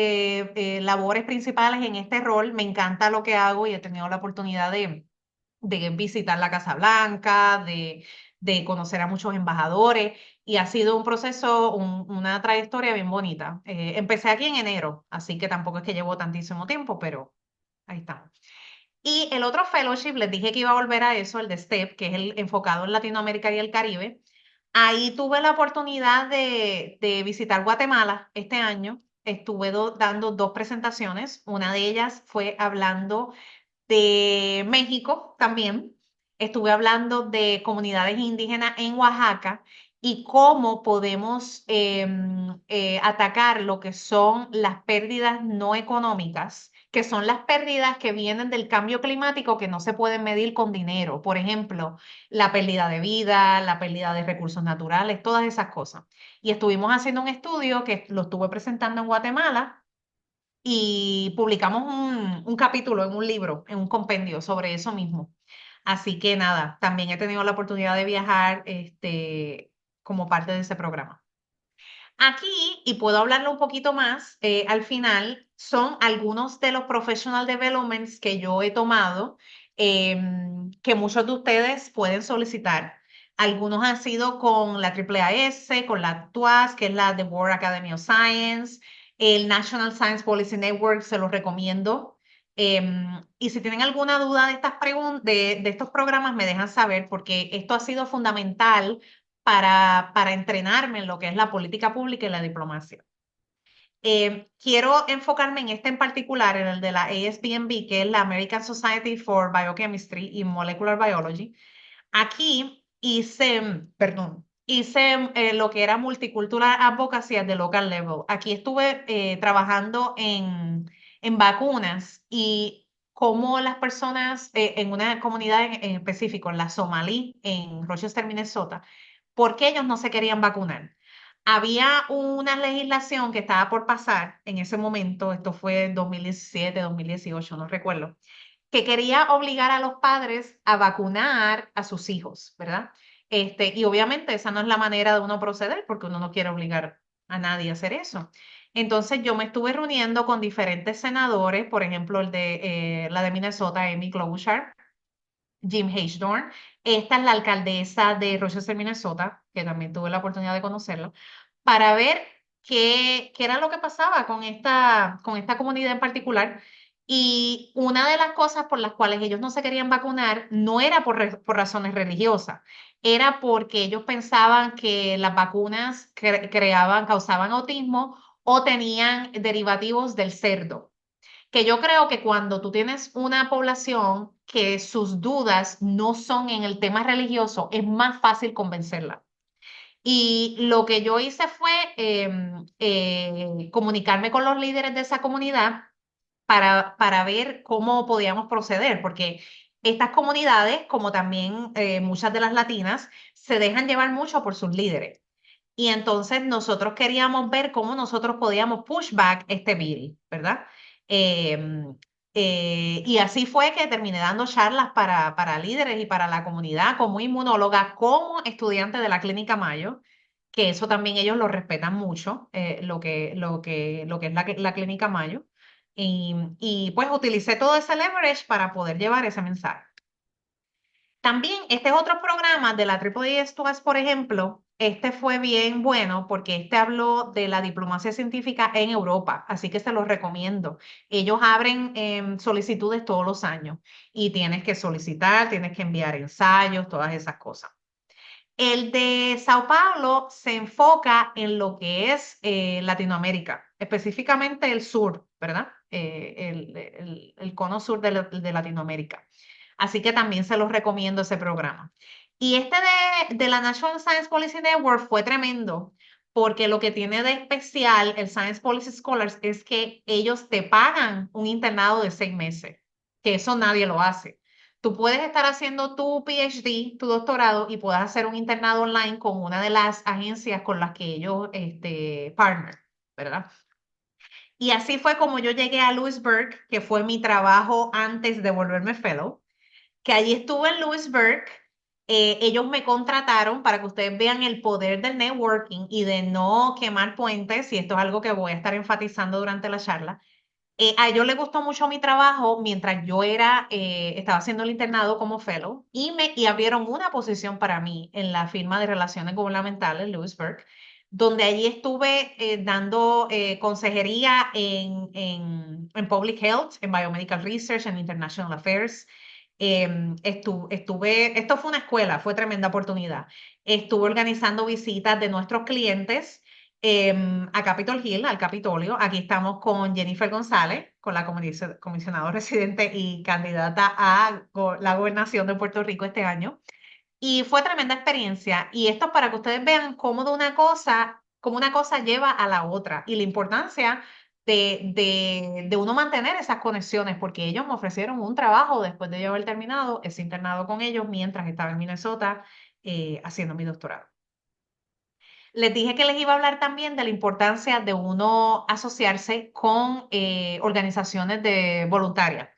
labores principales en este rol. Me encanta lo que hago y he tenido la oportunidad de visitar la Casa Blanca, de conocer a muchos embajadores y ha sido un proceso, una trayectoria bien bonita. Empecé aquí en enero, así que tampoco es que llevo tantísimo tiempo, pero ahí estamos. Y el otro fellowship, les dije que iba a volver a eso, el de STEP, que es el enfocado en Latinoamérica y el Caribe. Ahí tuve la oportunidad de visitar Guatemala este año. Estuve dando dos presentaciones. Una de ellas fue hablando de México también. Estuve hablando de comunidades indígenas en Oaxaca y cómo podemos atacar lo que son las pérdidas no económicas, que son las pérdidas que vienen del cambio climático que no se pueden medir con dinero. Por ejemplo, la pérdida de vida, la pérdida de recursos naturales, todas esas cosas. Y estuvimos haciendo un estudio que lo estuve presentando en Guatemala y publicamos un capítulo en un libro, en un compendio sobre eso mismo. Así que nada, también he tenido la oportunidad de viajar como parte de ese programa. Aquí, y puedo hablarlo un poquito más, al final son algunos de los professional developments que yo he tomado, que muchos de ustedes pueden solicitar. Algunos han sido con la AAAS, con la TWAS, que es la The World Academy of Science, el National Science Policy Network, se los recomiendo. Y si tienen alguna duda de estas de estos programas, me dejan saber, porque esto ha sido fundamental para entrenarme en lo que es la política pública y la diplomacia. Quiero enfocarme en este en particular, en el de la ASBMB, que es la American Society for Biochemistry y Molecular Biology. Aquí hice lo que era Multicultural Advocacy at the local level. Aquí estuve trabajando en vacunas y cómo las personas en una comunidad en específico, en la Somalí, en Rochester, Minnesota, por qué ellos no se querían vacunar. Había una legislación que estaba por pasar en ese momento, esto fue en 2017, 2018, no recuerdo, que quería obligar a los padres a vacunar a sus hijos, ¿verdad? Y obviamente esa no es la manera de uno proceder porque uno no quiere obligar a nadie a hacer eso. Entonces yo me estuve reuniendo con diferentes senadores, por ejemplo, la de Minnesota, Amy Klobuchar, Jim Hagedorn. Esta es la alcaldesa de Rochester, Minnesota, que también tuve la oportunidad de conocerla, para ver qué era lo que pasaba con esta comunidad en particular. Y una de las cosas por las cuales ellos no se querían vacunar no era por razones religiosas, era porque ellos pensaban que las vacunas causaban autismo o tenían derivativos del cerdo. Que yo creo que cuando tú tienes una población que sus dudas no son en el tema religioso, es más fácil convencerla. Y lo que yo hice fue comunicarme con los líderes de esa comunidad para ver cómo podíamos proceder, porque estas comunidades, como también muchas de las latinas, se dejan llevar mucho por sus líderes. Y entonces nosotros queríamos ver cómo nosotros podíamos push back este bill, ¿verdad? Em, y así fue que terminé dando charlas para líderes y para la comunidad como inmunóloga, como estudiante de la Clínica Mayo, que eso también ellos lo respetan mucho, lo que es la Clínica Mayo. Y pues utilicé todo ese leverage para poder llevar ese mensaje. También este es otro programa de la Triple S2S, por ejemplo. Este fue bien bueno porque este habló de la diplomacia científica en Europa, así que se los recomiendo. Ellos abren solicitudes todos los años y tienes que solicitar, tienes que enviar ensayos, todas esas cosas. El de Sao Paulo se enfoca en lo que es Latinoamérica, específicamente el sur, ¿verdad? El cono sur de Latinoamérica. Así que también se los recomiendo ese programa. Y este de la National Science Policy Network fue tremendo, porque lo que tiene de especial el Science Policy Scholars es que ellos te pagan un internado de 6 meses, que eso nadie lo hace. Tú puedes estar haciendo tu PhD, tu doctorado, y puedes hacer un internado online con una de las agencias con las que ellos partner, ¿verdad? Y así fue como yo llegué a Lewisburg, que fue mi trabajo antes de volverme fellow, que allí estuve en Lewisburg. Ellos me contrataron para que ustedes vean el poder del networking y de no quemar puentes, y esto es algo que voy a estar enfatizando durante la charla. A ellos les gustó mucho mi trabajo mientras yo estaba haciendo el internado como fellow y abrieron una posición para mí en la firma de relaciones gubernamentales, Lewisburg, donde allí estuve dando consejería en Public Health, en Biomedical Research, en International Affairs. Esto fue una escuela, fue tremenda oportunidad. Estuve organizando visitas de nuestros clientes a Capitol Hill, al Capitolio. Aquí estamos con Jennifer González, con la comisionada residente y candidata a la gobernación de Puerto Rico este año. Y fue tremenda experiencia. Y esto es para que ustedes vean cómo una cosa lleva a la otra y la importancia de uno mantener esas conexiones, porque ellos me ofrecieron un trabajo después de yo haber terminado ese internado con ellos mientras estaba en Minnesota haciendo mi doctorado. Les dije que les iba a hablar también de la importancia de uno asociarse con organizaciones de voluntarias.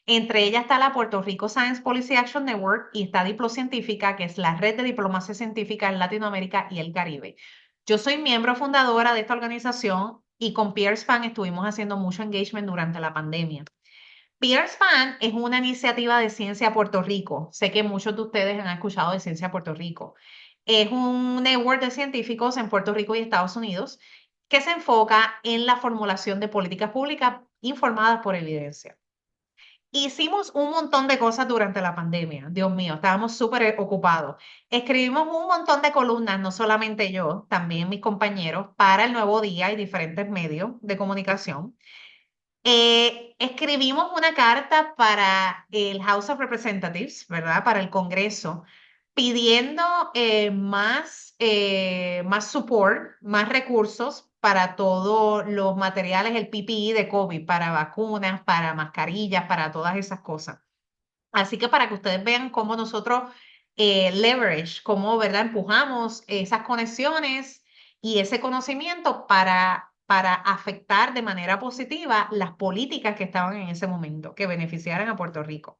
Entre ellas está la Puerto Rico Science Policy Action Network y está Diplocientífica, que es la red de diplomacia científica en Latinoamérica y el Caribe. Yo soy miembro fundadora de esta organización y con PeersFan estuvimos haciendo mucho engagement durante la pandemia. PeersFan es una iniciativa de Ciencia Puerto Rico. Sé que muchos de ustedes han escuchado de Ciencia Puerto Rico. Es un network de científicos en Puerto Rico y Estados Unidos que se enfoca en la formulación de políticas públicas informadas por evidencia. Hicimos un montón de cosas durante la pandemia, Dios mío, estábamos súper ocupados. Escribimos un montón de columnas, no solamente yo, también mis compañeros, para el Nuevo Día y diferentes medios de comunicación. Escribimos una carta para el House of Representatives, ¿verdad? Para el Congreso, pidiendo más support, más recursos para todos los materiales, el PPE de COVID, para vacunas, para mascarillas, para todas esas cosas. Así que para que ustedes vean cómo nosotros leverage, cómo, ¿verdad? Empujamos esas conexiones y ese conocimiento para afectar de manera positiva las políticas que estaban en ese momento, que beneficiaran a Puerto Rico.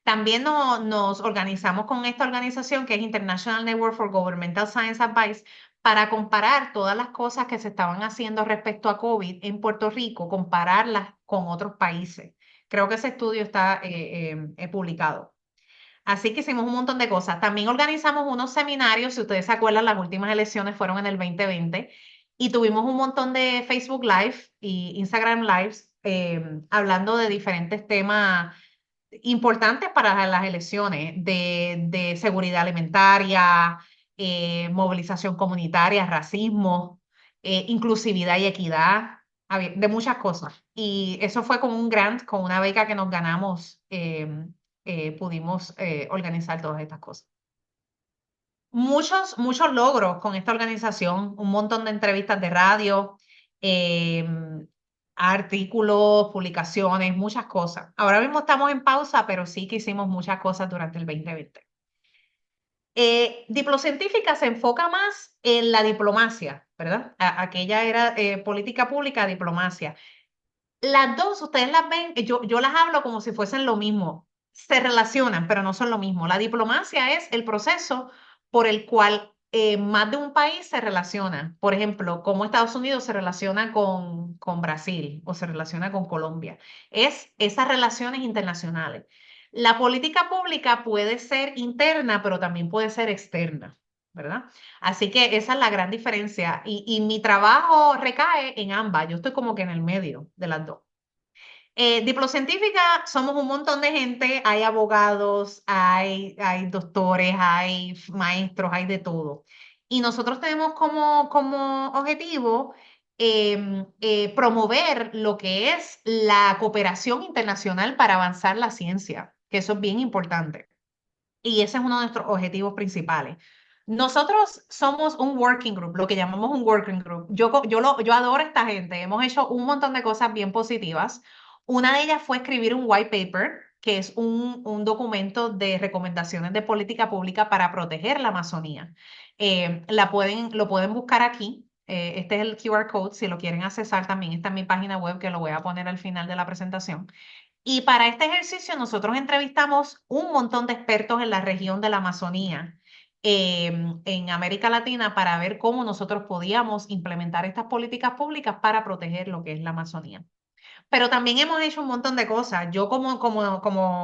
También nos organizamos con esta organización que es International Network for Governmental Science Advice para comparar todas las cosas que se estaban haciendo respecto a COVID en Puerto Rico, compararlas con otros países. Creo que ese estudio está publicado. Así que hicimos un montón de cosas. También organizamos unos seminarios, si ustedes se acuerdan, las últimas elecciones fueron en el 2020 y tuvimos un montón de Facebook Live y Instagram Lives hablando de diferentes temas importantes para las elecciones de seguridad alimentaria, movilización comunitaria, racismo, inclusividad y equidad, de muchas cosas. Y eso fue con un grant, con una beca que nos ganamos, pudimos organizar todas estas cosas. Muchos logros con esta organización, un montón de entrevistas de radio, eh, artículos, publicaciones, muchas cosas. Ahora mismo estamos en pausa, pero sí que hicimos muchas cosas durante el 2020. Diplocientífica se enfoca más en la diplomacia, ¿verdad? Aquella era política pública, diplomacia. Las dos, ustedes las ven, yo las hablo como si fuesen lo mismo. Se relacionan, pero no son lo mismo. La diplomacia es el proceso por el cual más de un país se relaciona. Por ejemplo, cómo Estados Unidos se relaciona con Brasil o se relaciona con Colombia. Es esas relaciones internacionales. La política pública puede ser interna, pero también puede ser externa, ¿verdad? Así que esa es la gran diferencia. Y mi trabajo recae en ambas. Yo estoy como que en el medio de las dos. Diplocientífica somos un montón de gente, hay abogados, hay doctores, hay maestros, hay de todo. Y nosotros tenemos como objetivo promover lo que es la cooperación internacional para avanzar la ciencia, que eso es bien importante. Y ese es uno de nuestros objetivos principales. Nosotros somos un working group, lo que llamamos un working group. Yo adoro a esta gente. Hemos hecho un montón de cosas bien positivas. Una de ellas fue escribir un white paper, que es un documento de recomendaciones de política pública para proteger la Amazonía. Lo pueden buscar aquí. Este es el QR code. Si lo quieren accesar, también está en mi página web, que lo voy a poner al final de la presentación. Y para este ejercicio nosotros entrevistamos un montón de expertos en la región de la Amazonía, en América Latina, para ver cómo nosotros podíamos implementar estas políticas públicas para proteger lo que es la Amazonía. Pero también hemos hecho un montón de cosas. Yo como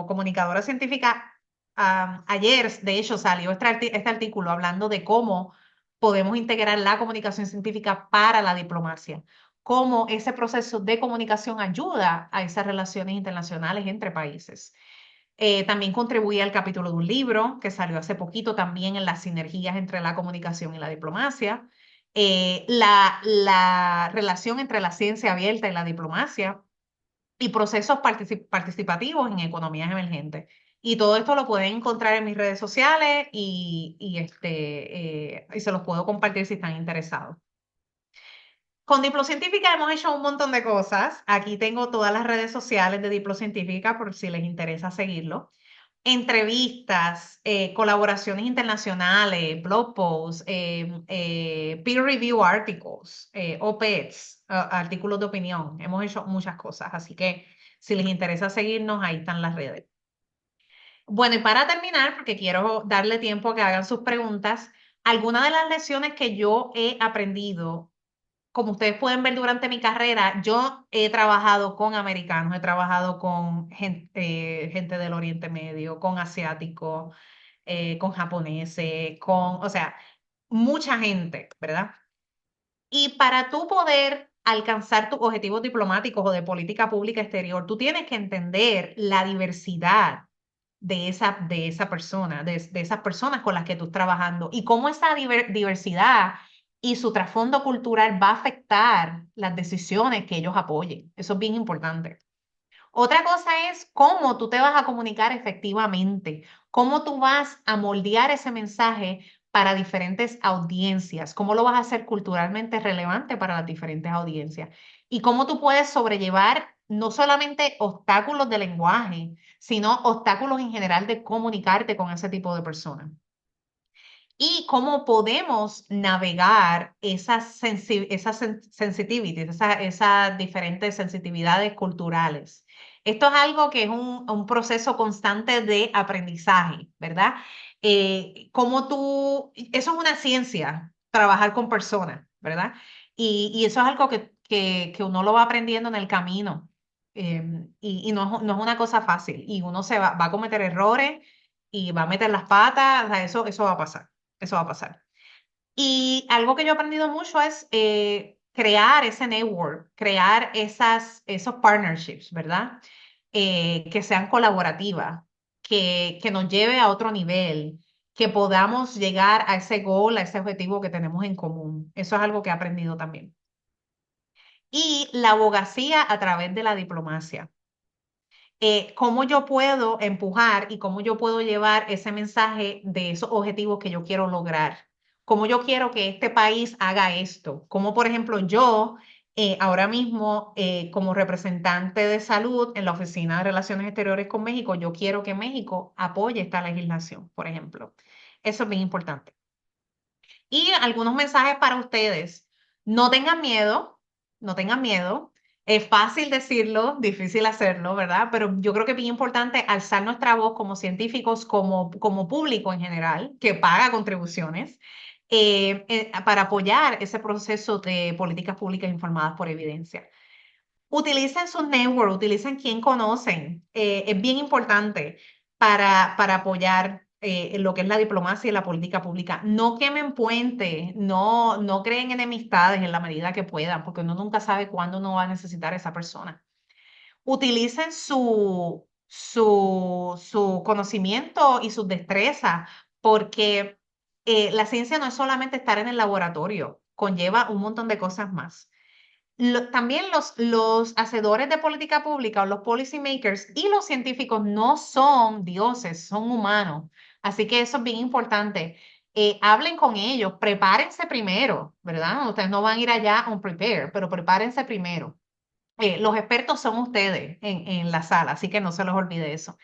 comunicadora científica, ayer de hecho salió este artículo hablando de cómo podemos integrar la comunicación científica para la diplomacia, cómo ese proceso de comunicación ayuda a esas relaciones internacionales entre países. También contribuí al capítulo de un libro que salió hace poquito también en las sinergias entre la comunicación y la diplomacia, la relación entre la ciencia abierta y la diplomacia y procesos participativos en economías emergentes. Y todo esto lo pueden encontrar en mis redes sociales y se los puedo compartir si están interesados. Con Diplocientífica hemos hecho un montón de cosas. Aquí tengo todas las redes sociales de Diplocientífica por si les interesa seguirlo. Entrevistas, colaboraciones internacionales, blog posts, peer review articles, op-eds, artículos de opinión. Hemos hecho muchas cosas, así que si les interesa seguirnos, ahí están las redes. Bueno, y para terminar, porque quiero darle tiempo a que hagan sus preguntas, algunas de las lecciones que yo he aprendido, como ustedes pueden ver durante mi carrera, yo he trabajado con americanos, he trabajado con gente del Oriente Medio, con asiáticos, con japoneses, o sea, mucha gente, ¿verdad? Y para tú poder alcanzar tus objetivos diplomáticos o de política pública exterior, tú tienes que entender la diversidad de esa persona, de esas personas con las que tú estás trabajando y cómo esa diversidad y su trasfondo cultural va a afectar las decisiones que ellos apoyen. Eso es bien importante. Otra cosa es cómo tú te vas a comunicar efectivamente, cómo tú vas a moldear ese mensaje para diferentes audiencias, cómo lo vas a hacer culturalmente relevante para las diferentes audiencias y cómo tú puedes sobrellevar no solamente obstáculos de lenguaje, sino obstáculos en general de comunicarte con ese tipo de personas. Y cómo podemos navegar esas sensitivities, esas diferentes sensitividades culturales. Esto es algo que es un proceso constante de aprendizaje, ¿verdad? Eso es una ciencia, trabajar con personas, ¿verdad? Y eso es algo que uno lo va aprendiendo en el camino. Y no es una cosa fácil. Y uno va a cometer errores y va a meter las patas, o sea, eso va a pasar. Eso va a pasar. Y algo que yo he aprendido mucho es crear ese network, crear esos partnerships, ¿verdad? que sean colaborativas, que nos lleve a otro nivel, que podamos llegar a ese goal, a ese objetivo que tenemos en común. Eso es algo que he aprendido también. Y la abogacía a través de la diplomacia. Cómo yo puedo empujar y cómo yo puedo llevar ese mensaje de esos objetivos que yo quiero lograr. Cómo yo quiero que este país haga esto. Como por ejemplo yo, ahora mismo, como representante de salud en la Oficina de Relaciones Exteriores con México, yo quiero que México apoye esta legislación, por ejemplo. Eso es bien importante. Y algunos mensajes para ustedes. No tengan miedo, no tengan miedo. Es fácil decirlo, difícil hacerlo, ¿verdad? Pero yo creo que es bien importante alzar nuestra voz como científicos, como público en general, que paga contribuciones, para apoyar ese proceso de políticas públicas informadas por evidencia. Utilicen su network, utilicen quien conocen. Es bien importante para apoyar lo que es la diplomacia y la política pública. No quemen puentes, no creen enemistades en la medida que puedan, porque uno nunca sabe cuándo uno va a necesitar a esa persona. Utilicen su conocimiento y sus destrezas, porque la ciencia no es solamente estar en el laboratorio, conlleva un montón de cosas más. También los hacedores de política pública o los policy makers y los científicos no son dioses, son humanos. Así que eso es bien importante. Hablen con ellos, prepárense primero, ¿verdad? Ustedes no van a ir allá on prepare, pero prepárense primero. Los expertos son ustedes en la sala, así que no se les olvide eso.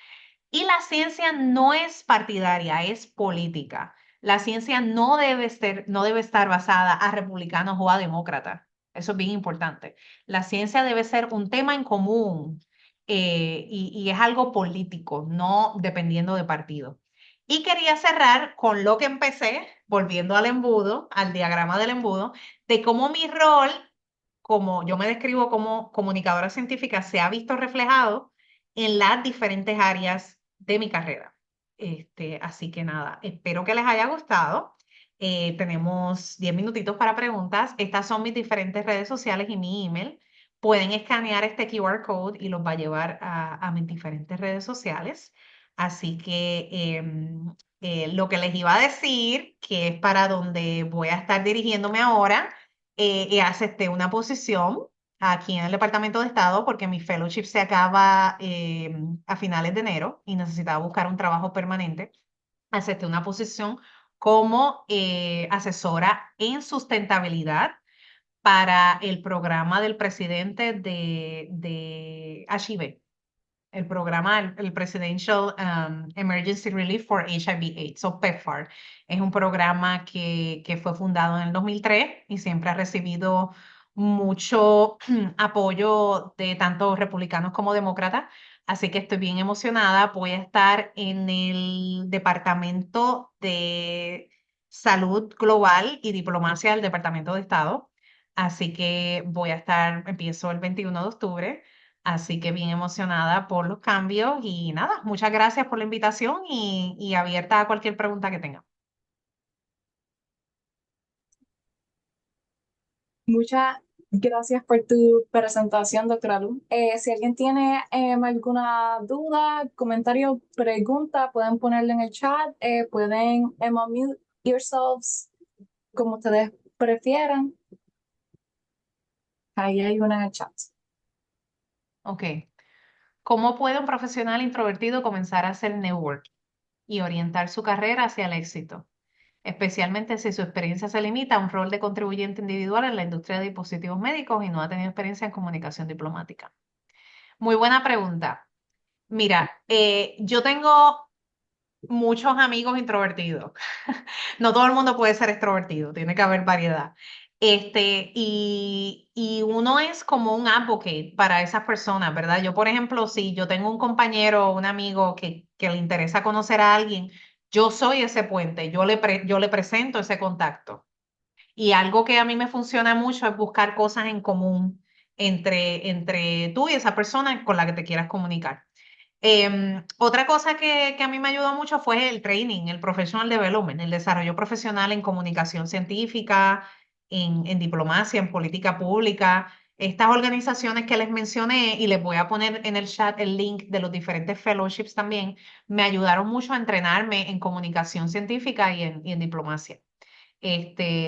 Y la ciencia no es partidaria, es política. La ciencia no debe estar basada a republicanos o a demócratas. Eso es bien importante. La ciencia debe ser un tema en común, y es algo político, no dependiendo de partido. Y quería cerrar con lo que empecé, volviendo al embudo, al diagrama del embudo, de cómo mi rol, como yo me describo como comunicadora científica, se ha visto reflejado en las diferentes áreas de mi carrera. Así que nada, espero que les haya gustado. Tenemos 10 minutitos para preguntas. Estas son mis diferentes redes sociales y mi email. Pueden escanear este QR code y los va a llevar a mis diferentes redes sociales. Así que lo que les iba a decir, que es para donde voy a estar dirigiéndome ahora, acepté una posición aquí en el Departamento de Estado porque mi fellowship se acaba a finales de enero y necesitaba buscar un trabajo permanente. Acepté una posición como asesora en sustentabilidad para el programa del presidente de HIV, el programa, el Presidential Emergency Relief for HIV/AIDS, o PEPFAR. Es un programa que fue fundado en el 2003 y siempre ha recibido mucho apoyo de tanto republicanos como demócratas. Así que estoy bien emocionada. Voy a estar en el Departamento de Salud Global y Diplomacia del Departamento de Estado. Así que empiezo el 21 de octubre. Así que bien emocionada por los cambios y nada, muchas gracias por la invitación y abierta a cualquier pregunta que tenga. Muchas gracias por tu presentación, doctora Lu. Si alguien tiene alguna duda, comentario, pregunta, pueden ponerlo en el chat, pueden unmute yourselves como ustedes prefieran. Ahí hay una en el chat. Ok. ¿Cómo puede un profesional introvertido comenzar a hacer network y orientar su carrera hacia el éxito? Especialmente si su experiencia se limita a un rol de contribuyente individual en la industria de dispositivos médicos y no ha tenido experiencia en comunicación diplomática. Muy buena pregunta. Mira, yo tengo muchos amigos introvertidos. No todo el mundo puede ser extrovertido, tiene que haber variedad. Y uno es como un advocate para esas personas, ¿verdad? Yo, por ejemplo, si yo tengo un compañero o un amigo que le interesa conocer a alguien, yo soy ese puente, yo le presento ese contacto. Y algo que a mí me funciona mucho es buscar cosas en común entre tú y esa persona con la que te quieras comunicar. Otra cosa que a mí me ayudó mucho fue el training, el professional development, el desarrollo profesional en comunicación científica, en diplomacia, en política pública. Estas organizaciones que les mencioné, y les voy a poner en el chat el link de los diferentes fellowships también, me ayudaron mucho a entrenarme en comunicación científica y en diplomacia.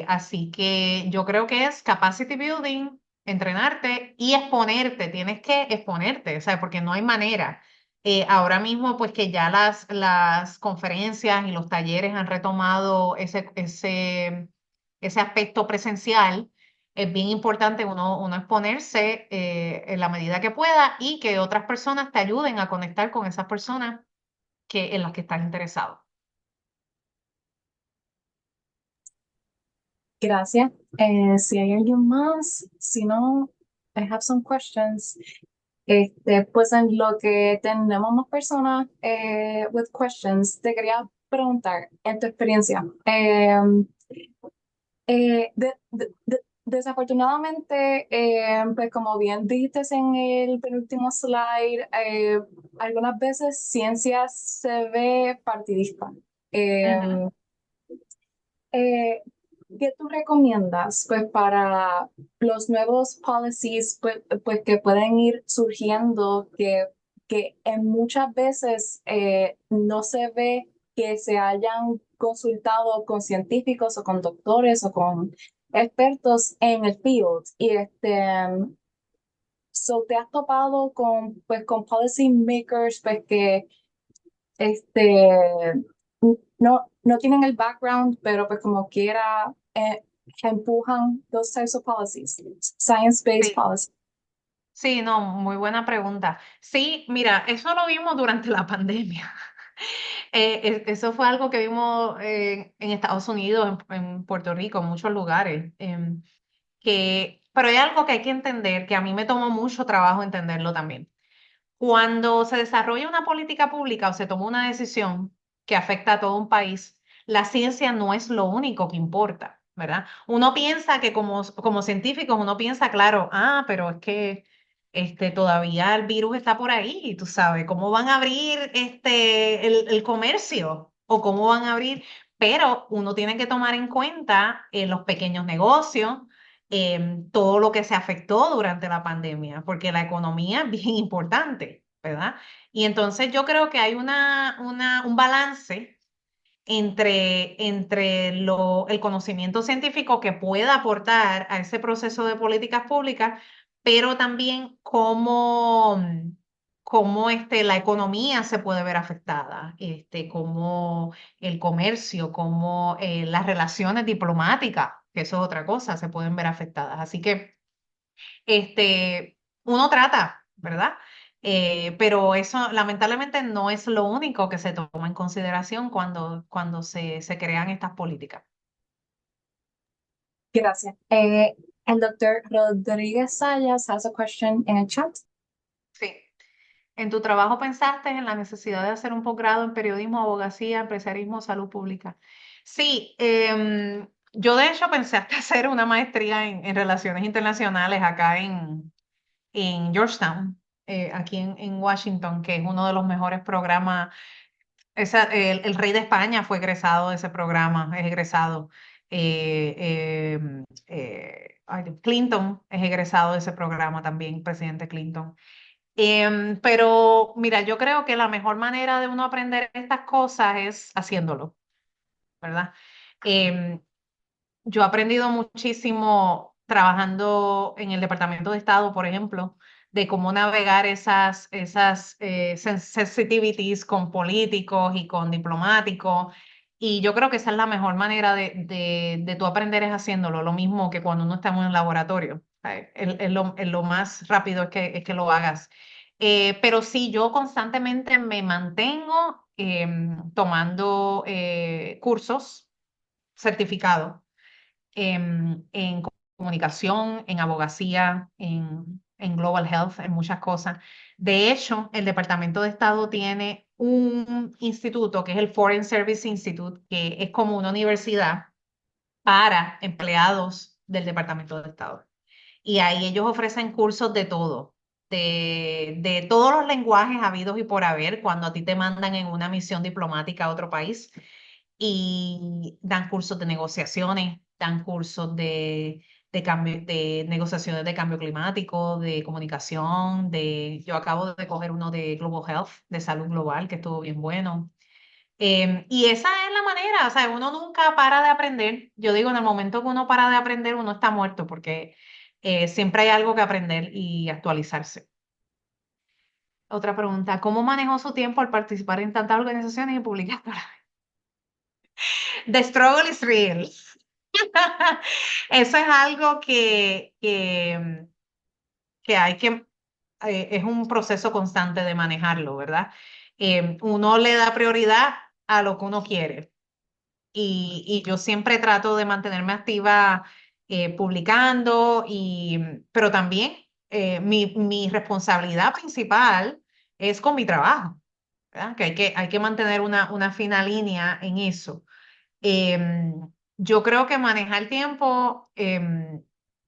Así que yo creo que es capacity building, entrenarte y exponerte. Tienes que exponerte, ¿sabes? Porque no hay manera. Ahora mismo, pues que ya las conferencias y los talleres han retomado ese aspecto presencial, es bien importante uno exponerse en la medida que pueda y que otras personas te ayuden a conectar con esas personas en las que estás interesado. Gracias. Si hay alguien más, si no, I have some questions. Pues en lo que tenemos más personas with questions, te quería preguntar, en tu experiencia, desafortunadamente, pues como bien dijiste en el penúltimo slide, algunas veces ciencia se ve partidista. Ujú. Eh, eh, ¿Qué tú recomiendas pues para los nuevos policies pues que pueden ir surgiendo que en muchas veces no se ve que se hayan consultado con científicos o con doctores o con expertos en el field? Y so, ¿te has topado con pues con policy makers pues que este, no tienen el background, pero pues como quiera empujan those types of policies, science-based Sí. policies? Sí, no, muy buena pregunta. Sí, mira, eso lo vimos durante la pandemia. Eso fue algo que vimos en Estados Unidos, en Puerto Rico, en muchos lugares. Pero hay algo que hay que entender, que a mí me tomó mucho trabajo entenderlo también. Cuando se desarrolla una política pública o se toma una decisión que afecta a todo un país, la ciencia no es lo único que importa, ¿verdad? Uno piensa que como científicos, uno piensa, claro, pero es que todavía el virus está por ahí, tú sabes, ¿cómo van a abrir el comercio? ¿O cómo van a abrir? Pero uno tiene que tomar en cuenta los pequeños negocios, todo lo que se afectó durante la pandemia, porque la economía es bien importante, ¿verdad? Y entonces yo creo que hay un balance entre el conocimiento científico que pueda aportar a ese proceso de políticas públicas, pero también cómo la economía se puede ver afectada, cómo el comercio, cómo las relaciones diplomáticas, que eso es otra cosa, se pueden ver afectadas. Así que uno trata, ¿verdad? Pero eso lamentablemente no es lo único que se toma en consideración cuando se crean estas políticas. Gracias. El doctor Rodríguez Sayas has a question in el chat. Sí. ¿En tu trabajo pensaste en la necesidad de hacer un posgrado en periodismo, abogacía, empresarismo, salud pública? Sí, yo de hecho pensé hasta hacer una maestría en relaciones internacionales acá en Georgetown, aquí en Washington, que es uno de los mejores programas. El rey de España fue egresado de ese programa, es egresado. Clinton es egresado de ese programa también, presidente Clinton. Pero mira, yo creo que la mejor manera de uno aprender estas cosas es haciéndolo, ¿verdad? Em, yo he aprendido muchísimo trabajando en el Departamento de Estado, por ejemplo, de cómo navegar esas sensitivities con políticos y con diplomáticos. Y yo creo que esa es la mejor manera de tú aprender es haciéndolo, lo mismo que cuando uno está en un laboratorio. ¿Sabes? Es lo más rápido es que lo hagas. Pero sí, yo constantemente me mantengo tomando cursos certificados en comunicación, en abogacía, en global health, en muchas cosas. De hecho, el Departamento de Estado tiene un instituto que es el Foreign Service Institute, que es como una universidad para empleados del Departamento de Estado. Y ahí ellos ofrecen cursos de todo. De todos los lenguajes habidos y por haber, cuando a ti te mandan en una misión diplomática a otro país, y dan cursos de negociaciones, dan cursos de de negociaciones de cambio climático, de comunicación, yo acabo de coger uno de Global Health, de salud global, que estuvo bien bueno. Y esa es la manera, o sea, uno nunca para de aprender. Yo digo, en el momento que uno para de aprender, uno está muerto, porque siempre hay algo que aprender y actualizarse. Otra pregunta, ¿cómo manejó su tiempo al participar en tantas organizaciones y publicar? The struggle is real. Eso es algo que hay es un proceso constante de manejarlo, ¿verdad? Uno le da prioridad a lo que uno quiere. Y yo siempre trato de mantenerme activa publicando, pero también mi responsabilidad principal es con mi trabajo, ¿verdad? Que hay que mantener una fina línea en eso. Yo creo que manejar tiempo,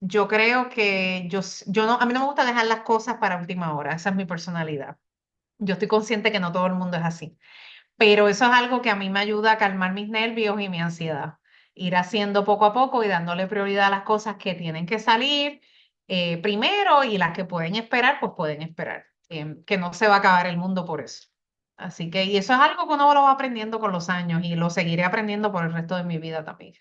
yo creo que yo no, a mí no me gusta dejar las cosas para última hora, esa es mi personalidad. Yo estoy consciente que no todo el mundo es así, pero eso es algo que a mí me ayuda a calmar mis nervios y mi ansiedad. Ir haciendo poco a poco y dándole prioridad a las cosas que tienen que salir primero, y las que pueden esperar, pues pueden esperar. Que no se va a acabar el mundo por eso. Así que, y eso es algo que uno lo va aprendiendo con los años y lo seguiré aprendiendo por el resto de mi vida también.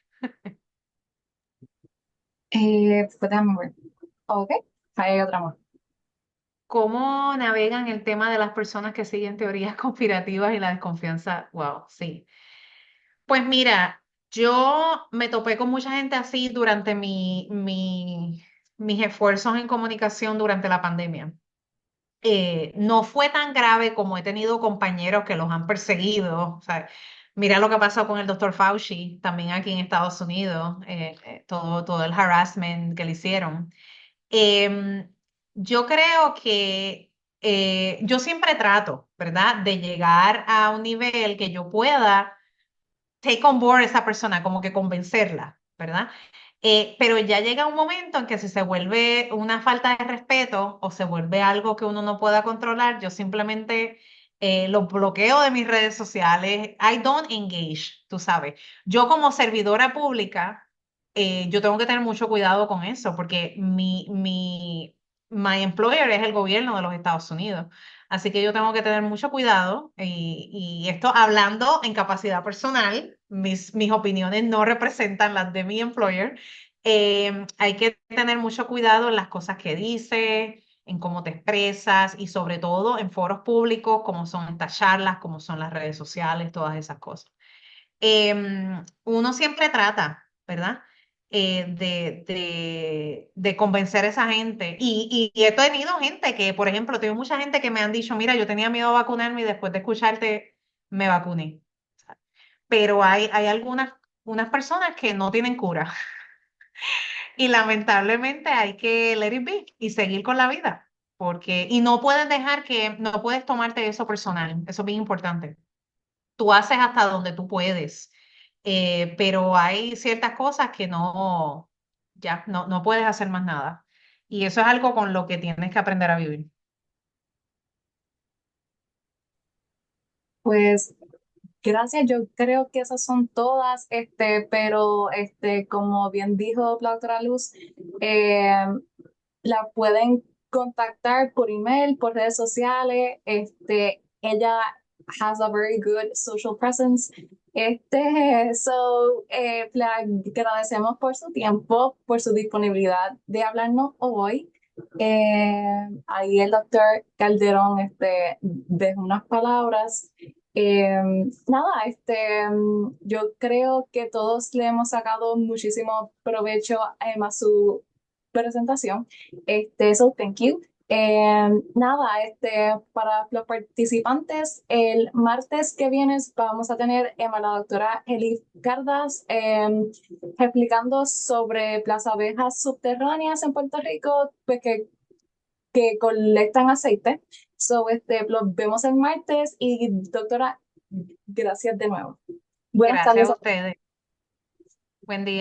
Pues déjame ver. Ok, hay otra más. ¿Cómo navegan el tema de las personas que siguen teorías conspirativas y la desconfianza? Wow, sí. Pues mira, yo me topé con mucha gente así durante mis esfuerzos en comunicación durante la pandemia. No fue tan grave, como he tenido compañeros que los han perseguido. O sea, mira lo que pasó con el doctor Fauci, también aquí en Estados Unidos, todo el harassment que le hicieron. Em, yo creo que yo siempre trato, ¿verdad?, de llegar a un nivel que yo pueda take on board a esa persona, como que convencerla, ¿verdad? Pero ya llega un momento en que si se vuelve una falta de respeto o se vuelve algo que uno no pueda controlar, yo simplemente lo bloqueo de mis redes sociales. I don't engage, tú sabes. Yo como servidora pública, yo tengo que tener mucho cuidado con eso, porque my employer es el gobierno de los Estados Unidos. Así que yo tengo que tener mucho cuidado, y esto hablando en capacidad personal, mis opiniones no representan las de mi employer. Hay que tener mucho cuidado en las cosas que dices, en cómo te expresas, y sobre todo en foros públicos como son estas charlas, como son las redes sociales, todas esas cosas. Uno siempre trata, ¿verdad? De convencer a esa gente. Y he tenido gente que, por ejemplo, tengo mucha gente que me han dicho, mira, yo tenía miedo a vacunarme y después de escucharte me vacuné. Pero hay unas personas que no tienen cura, y lamentablemente hay que let it be y seguir con la vida. Y no puedes no puedes tomarte eso personal. Eso es bien importante. Tú haces hasta donde tú puedes, pero hay ciertas cosas que no puedes hacer más nada. Y eso es algo con lo que tienes que aprender a vivir. Pues gracias, yo creo que esas son todas, pero como bien dijo la doctora Luz, la pueden contactar por email, por redes sociales. Ella has a very good social presence. Le agradecemos por su tiempo, por su disponibilidad de hablarnos hoy. Ahí el doctor Calderón dejó unas palabras. Eh, Nada, yo creo que todos le hemos sacado muchísimo provecho a su presentación. Thank you. Nada, para los participantes, el martes que viene vamos a tener a la doctora Elif Cardas explicando sobre las abejas subterráneas en Puerto Rico, pues que colectan aceite. Los vemos el martes y doctora, gracias de nuevo. Buenas Gracias tardes a a todos. ustedes. Buen día.